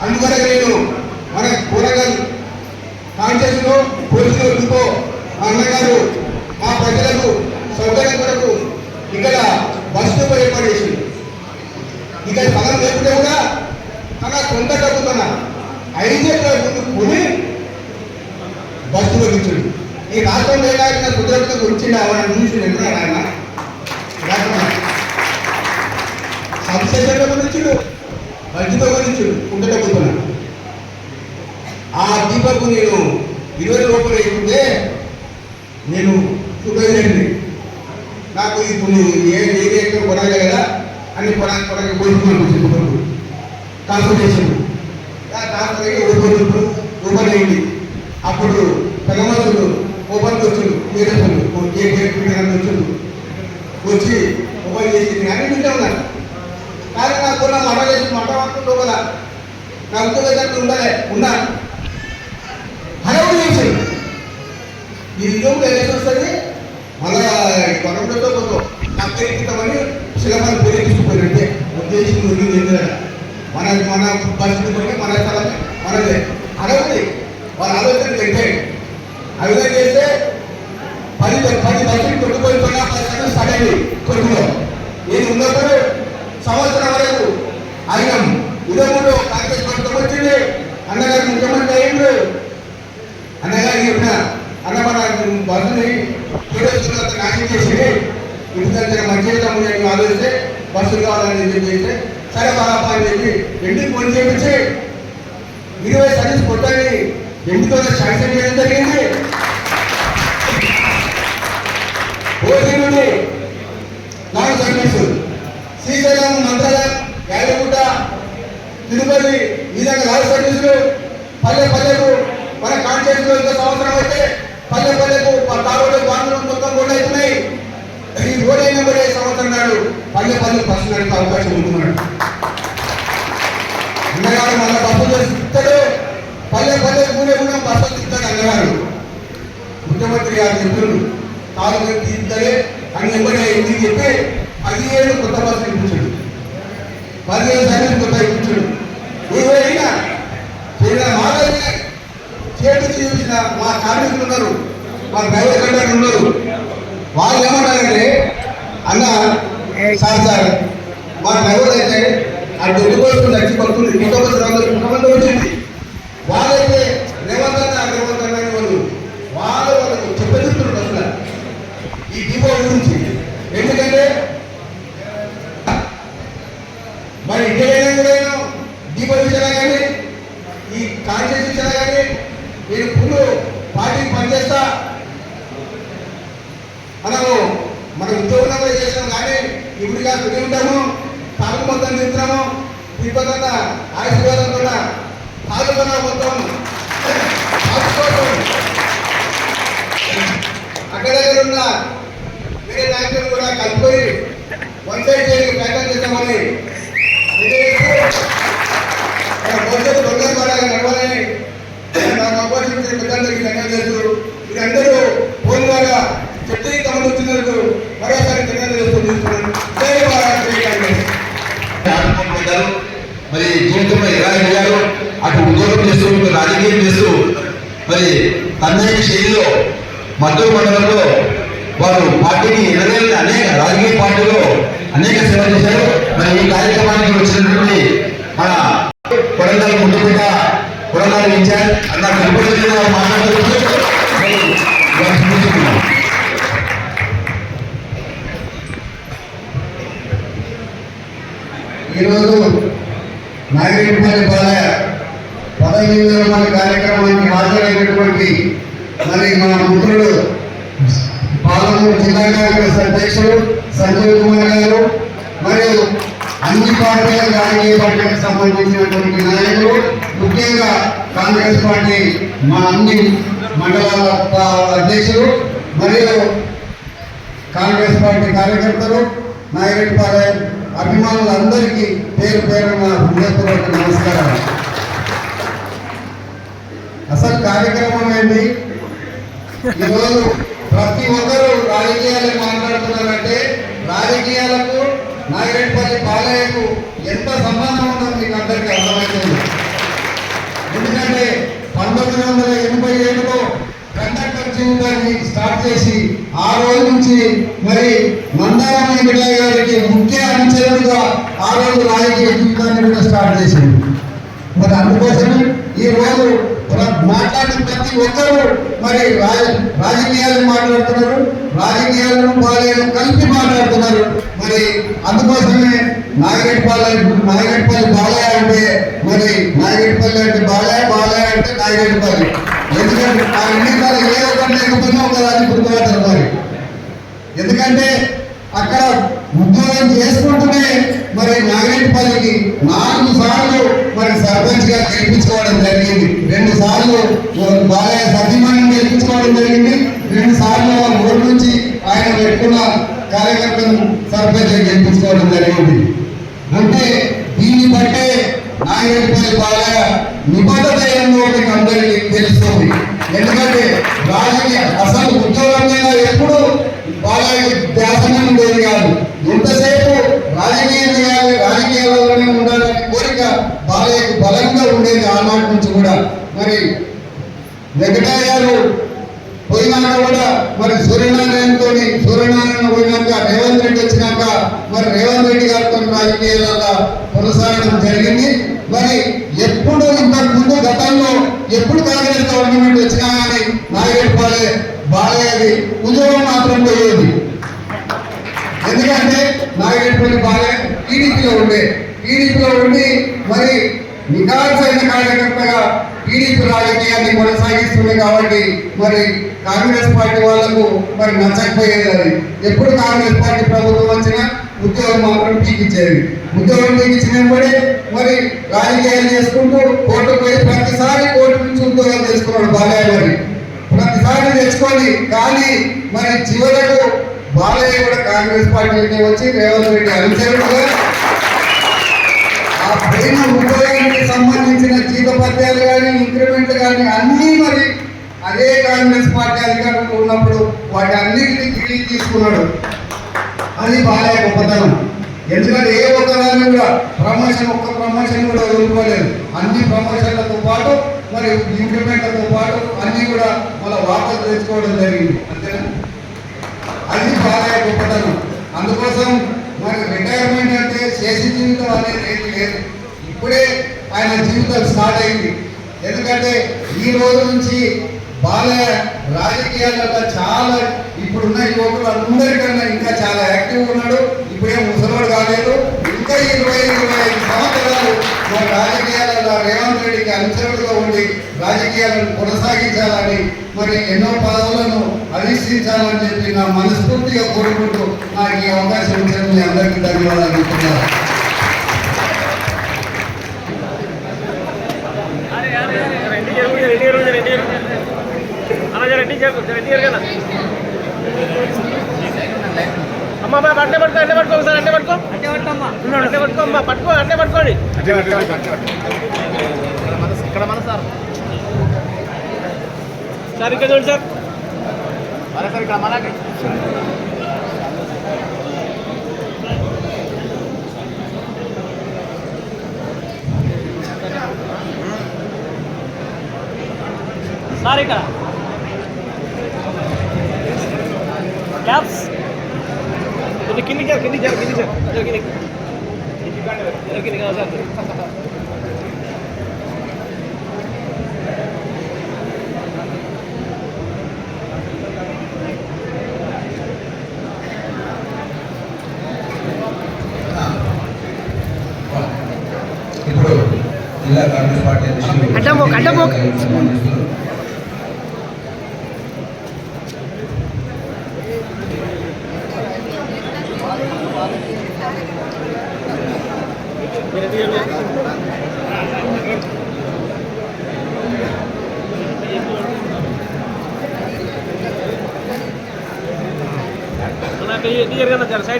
అందువల్ల నేను మన కూరగాయలు కాన్స్టిట్యూన్సీలో పోలీసులు మా అన్నగారు మా ప్రజలకు సౌకర్యం కొరకు ఇక్కడ బస్సు ఏర్పాటు చేసింది. ఇక్కడ పొలం లేకుంటే కూడా తన సొంత డబ్బుతోన 5 ఎకరాల ముందు కొని బస్సులో కూర్చుండు. ఈ రాష్ట్రం లేక కుదరత గురించి అవన్నీ చూసి ఎక్కడ ఆయన సంశేషంలో గురించుడు, బడ్జెట్లో గురించుడు, కుంట డబ్బుతున్నా. ఆ దీపకు నేను 20 రూపాయలు వేసుకుంటే నేను చూడలేండి. నాకు ఇప్పుడు ఏ కొనాలి కదా అన్ని కొనకి పోతున్నాను. కాన్సల్టేషన్ ట్రాన్స్ఫర్ అయ్యి 20 రూపాయలు అయింది. అప్పుడు పెగమసులు ఓపెన్కి వచ్చుడు, వేరేసులు వచ్చుడు వచ్చి ఓపెన్ చేసింది కానీ వింటే ఉన్నాను. కానీ నాకు నా మాట చేసి మాట పడుతుందో కదా నా ఉద్యోగం ఉండాలి ఉన్నా హడవుడు చేసి ఈ ఉద్యోగం ఎలా వస్తుంది మళ్ళా కొనడంతో కొంచెం నమ్మకమని శిలమని పేరు తీసుకుపోయినట్టే ఉద్దేశం ఎందుకంటే మన పరిస్థితి పోయి మన స్థలమే మనదే అడవుడి వాళ్ళ ఆలోచన పెట్టాయి. ఆ విధంగా చేస్తే 10 బస్సులు కొట్టుకోకుండా 10 స్టార్ట్ అయింది కొడుకులో. నేను ఉన్నప్పుడు సంవత్సరం వరకు ఆయన ఉదయంలో కాంగ్రెస్ ప్రభుత్వం వచ్చింది. అన్నగారు ముఖ్యమంత్రి అయ్యిండు. అన్నగారు చెప్పిన అన్న మన బస్సుని కేటాయించుకున్నంత నాశనం చేసి ఇంటి దగ్గర మంచిగా ఆలోచిస్తే బస్సులు కావాలని చెప్పేసి సరే బాగా అని చెప్పి ఎండికి ఫోన్ చేయించి 20 సర్వీస్ కొట్టండి ఎండితో శాంక్షన్ చేయడం జరిగింది. ఓటీ నుండి 4 సర్వీసు శ్రీశైలం, మంత్రాలయం, యాదగిరిగుట్ట, తిరుపతి ఈ విధంగా 4 సర్వీసులు. పల్లెకు మన కాన్స్టిట్యూన్సీలో ఇంకో సంవత్సరం అయితే పల్లెకు తాగుడు బాంధువులు మొత్తం కూడా అవుతున్నాయి. ఈ రోడ్ అయిన సంవత్సరం నాడు పల్లె బస్సు నడిపే అవకాశం ఉంటున్నాడు. అన్నగారు మళ్ళీ బస్సులు ఇస్తాడు. పల్లె కూనే కూడా బస్సులు ఇస్తాడు అన్నగారు. ముఖ్యమంత్రి గారు చెప్తున్నారు తాగు తీద్దరే అని ఎవరే ఎందుకు చెప్పి 17 కొత్త బస్సులు ఇప్పించాడు. 15 సైన్యం కొత్త ఇప్పించాడు. ఏదైనా మాదైనా చేతి చూసిన మా కార్మికులు ఉన్నారు, మా డ్రైవర్ కండక్టర్ ఉన్నారు. వాళ్ళు ఏమంటారంటే అన్న సార్ మా డ్రైవర్ అయితే ఆ దొడ్డు కోసం నచ్చి పడుతుంది కొత్త బస్సు కొంతమంది వచ్చింది. వాళ్ళైతే రేవంత్ అన్న వాళ్ళకు చెప్పేస్తున్నారు బస్సులో ఈ డిపో గురించి. ఎందుకంటే మరి ఇండియా కూడా డిపో విషయంలో కానీ ఈ కాన్షియస్ విషయంలో కానీ నేను ఫుల్ పార్టీకి పనిచేస్తా. మన ఉద్యోగంలో కూడా చేస్తాం కానీ ఇప్పుడుగా తిరిగి ఉంటాము, తాగు మొత్తం తింటున్నాము, తిరుపతి ఆశీర్వాదంతో తాగుతున్నా మొత్తం అక్కడ దగ్గర ఉన్న వేరే నాయకులు కూడా కలుపుకొని వన్ సైడ్ చేయడానికి ప్రయత్నం చేద్దామని భవిష్యత్తు బంగారు పడాలి నడవాలని నాకు అవకాశం ఇచ్చిన పెద్దలందరికీ ధన్యవాదాలు చేస్తూ మీరందరూ ఫోన్ ద్వారా చెట్టు తమకు వచ్చినందుకు మరోసారి ధన్యవాదాలు చేస్తున్నాను. జై భారత్, జై కాంగ్రెస్. మరి జీవితంలో ఎలా ఎదిగారు, అటు ఉద్యోగం చేస్తూ ఇటు రాజకీయం చేస్తూ మరి తనదైన శైలిలో మద్దతు మండలంలో వారు పార్టీని ఎదగలిగిన అనేక రాజకీయ పార్టీలో అనేక సేవ చేశారు. మరి ఈ కార్యక్రమానికి వచ్చినటువంటి మన కొడంగల్ ముందుపేట కొడంగల్ ఇన్ఛార్జ్ అన్న తిరుపతి మాట్లాడుతూ ఈరోజు నాగరికపల్లి బాలయ్య పదవి విరమణ కార్యక్రమానికి హాజరైనటువంటి మరి మా మిత్రుడు పాలమూరు జిల్లా కాంగ్రెస్ అధ్యక్షుడు సంజయ్ కుమార్ గారు మరియు అన్ని పార్టీల రాజకీయ పార్టీలకు సంబంధించినటువంటి నాయకులు, ముఖ్యంగా కాంగ్రెస్ పార్టీ మా అన్ని మండలాల అధ్యక్షులు మరియు కాంగ్రెస్ పార్టీ కార్యకర్తలు, నాయకుడి అభిమానులందరికీ పేరు పేరున హృదయపూర్వక నమస్కారాలు. అసలు కార్యక్రమం ఏంటి? ఈరోజు ప్రతి ఒక్కరూ రాజకీయాలు మాట్లాడుతున్నారంటే రాజకీయాలకు నాగిరెడ్డిపల్లి బాలయ్యకు ఎంత సంబంధం ఉందో మీకు అందరికీ అర్థమవుతుంది. ఎందుకంటే 1987లో కండక్టర్ జీవితాన్ని స్టార్ట్ చేసి ఆ రోజు నుంచి మరి మందారం వెంకటయ్య గారికి ముఖ్య అనుచరుడుగా ఆ రోజు రాజకీయ జీవితాన్ని కూడా స్టార్ట్ చేసింది. మరి అందుకోసం ఈ రోజు మాట్లాడిన ప్రతి ఒక్కరూ మరి రాజకీయాలు మాట్లాడుతున్నారు, రాజకీయాలను బాలయ్యను కలిపి మాట్లాడుతున్నారు. మరి అందుకోసమే నాయగడ్పల్లి బాలయ్య అంటే మరి నాయగడ్పల్లి అంటే బాలయ్య అంటే నాయగడ్పల్లి. ఎందుకంటే ఆ ఎన్నికలు ఏ ఒకటి లేకపోయినా ఒకదాన్ని గుర్తుపడతారు. మరి ఎందుకంటే అక్కడ ఉద్యోగం చేసుకుంటూనే మరి నాగరెడ్డిపల్లికి 4 సార్లు మరి సర్పంచ్ గా గెలిపించుకోవడం జరిగింది. 2 సార్లు బాలయ్య సతీమణిని గెలిపించుకోవడం జరిగింది. 2 సార్లు ఊరు నుంచి ఆయన పెట్టుకున్న కార్యకర్తను సర్పంచ్ గా గెలిపించుకోవడం జరిగింది. అంటే దీన్ని బట్టే నాగరెడ్డిపల్లి బాలయ్య నిబద్ధత ఏందో మీకు అందరికీ తెలుస్తుంది. ఎందుకంటే రాజకీయ అసలు ఉద్యోగం మీద ఎప్పుడు బాలయ్య ధ్యాసనే ఉండేది కాదు. ఎంతసేపు రాజకీయం చేయాలి, రాజకీయాలలోనే ఉండాలనే కోరిక బాలయ్యకు బలంగా ఉండేది ఆనాటి నుంచి కూడా. మరి వెంకటయ్య గారు పోయినాక కూడా మరి సూర్యనారాయణ పోయినాక రేవంత్ రెడ్డి వచ్చినాక మరి రేవంత్ రెడ్డి గారితో రాజకీయాలలో కొనసాగడం జరిగింది. మరి ఎప్పుడు ఇంతకు ముందు గతంలో ఎప్పుడు కాంగ్రెస్ గవర్నమెంట్ వచ్చినా కానీ నాగరెడ్డిపల్లి బాలయ్యది ఉద్యోగం మాత్రం పోయేది. ఎందుకంటే నాగరెడ్డిపల్లి బాలయ్య టీడీపీలో ఉండి మరి నికార్సైన కార్యకర్తగా టీడీపీ రాజకీయాన్ని కొనసాగిస్తుంది. కాబట్టి మరి కాంగ్రెస్ పార్టీ వాళ్లకు మరి నచ్చకపోయేది. అది ఎప్పుడు కాంగ్రెస్ పార్టీ ప్రభుత్వం వచ్చినా ఉద్యోగం మాత్రం పీకిచ్చేది. ఉద్యోగం పీకిచ్చినప్పుడే మరి రాజకీయాలు చేసుకుంటూ కోర్టుకు పోయి ప్రతిసారి కోర్టు నుంచి ఉద్యోగాలు చేసుకున్నాడు బాలయ్య. మరి ప్రతిసారి తెచ్చుకొని కానీ మరి చివరకు బాలయ్య కూడా కాంగ్రెస్ పార్టీకి వచ్చి రేవంత్ రెడ్డి అనుచరుడుగా ఆ పైన ఉద్యోగానికి సంబంధించిన జీతపత్యాలు కానీ ఇంక్రిమెంట్ కానీ అన్నీ మరి అదే కాంగ్రెస్ పార్టీ అధికారంలో ఉన్నప్పుడు వాటి అన్నింటినీ తిరిగి తీసుకున్నాడు. అది బాలయ్య గొప్పతనం. ఎందుకంటే ఏ ఒక్కదాన్ని కూడా ఒక్క ప్రమోషన్ కూడా వదులుకోలేదు. అన్ని ప్రమోషన్లతో పాటు మరి ఇంక్రిమెంట్లతో పాటు అన్ని కూడా మన వార్తలు తెచ్చుకోవడం జరిగింది. అంతేనా? అది బాలయ్య గొప్పతనం. అందుకోసం మరి రిటైర్మెంట్ అంటే చేసి జీవితం అనేది ఏది లేదు. ఇప్పుడే ఆయన జీవితం స్టార్ట్ అయింది. ఎందుకంటే ఈ రోజు నుంచి బాలయ్య రాజకీయాలలో చాలా ఇప్పుడున్న యువకులు అందరికన్నా ఇంకా చాలా యాక్టివ్గా ఉన్నాడు. ఇప్పుడేం ముసలోడు కాలేదు. ఇంకా 20-25 సంవత్సరాలు మన రాజకీయాలలో రేవంత్ రెడ్డికి అనుచరుడుగా ఉండి రాజకీయాలను కొనసాగించాలని మరి ఎన్నో పదవులను అధిష్ఠించాలని చెప్పి నా మనస్ఫూర్తిగా కోరుకుంటూ నాకు ఈ అవకాశం ఇచ్చిన మీ అందరికీ ధన్యవాదాలు చెప్తున్నారు. అమ్మా అట్టే పట్టుకో ఒకసారి అట్టే పట్టుకో అమ్మా పట్టుకో అట్టే పట్టుకోండి. ఇక్కడ మన సార్ ఇంకా చూడండి సార్ ఇక్కడ మనకి సార్ ఇక్కడ క్యాప్స్ కింది కదా సార్. ఇప్పుడు జిల్లా కాంగ్రెస్ పార్టీ అధ్యక్షులు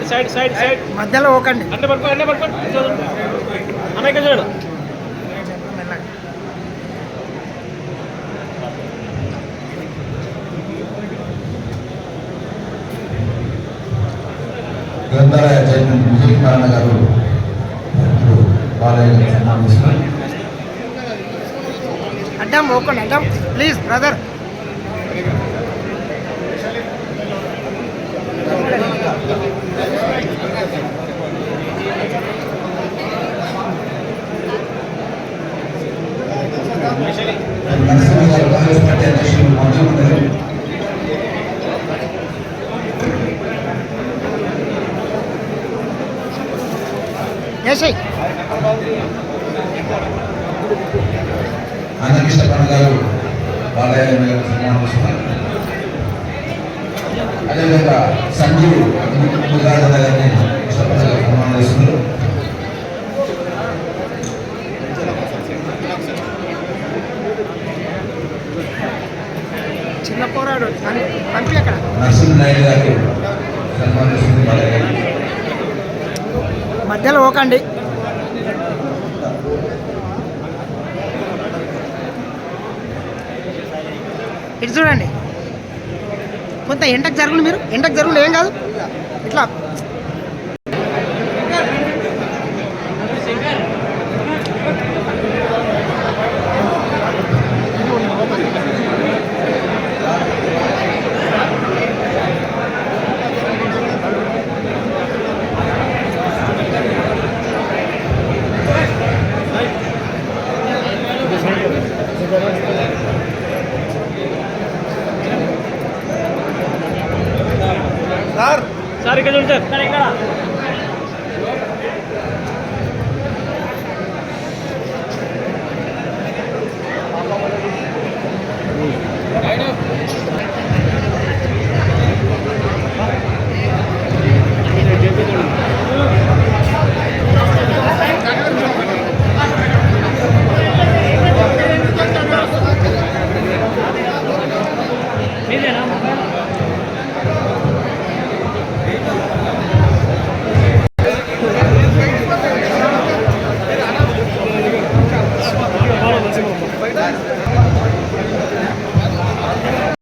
సైడ్ మధ్యలో ఒకండి అంటే పట్టుకోండి అనేక చూడు. గ్రంథాలయ చైర్మన్ విజయనారాయణ గారు బాలయ్య సన్మానిస్తున్నారు. అడ్డం ఓకండి అడ్డం ప్లీజ్ బ్రదర్. అన్నకిష్ట పండు గారు బాలయ్య గారు సన్మానిస్తున్నారు. అదేవిధంగా సంజీవ్ ముద్రాజన గారిని ఇష్టపడ సన్మానిస్తున్నారు. చిన్న పోరాడు పంపి అక్కడ నరసింహనాయుడు గారు సన్మానిస్తుంది బాలయ్య గారు. మధ్యలో ఓకండి. ఇటు చూడండి, కొంత ఎంటకు జరుగులు, మీరు ఎంటకు జరుగులు ఏం కాదు, ఇట్లా సార్ ఇక్కడ చూడండి సార్. ఇక్కడ మీదేనా?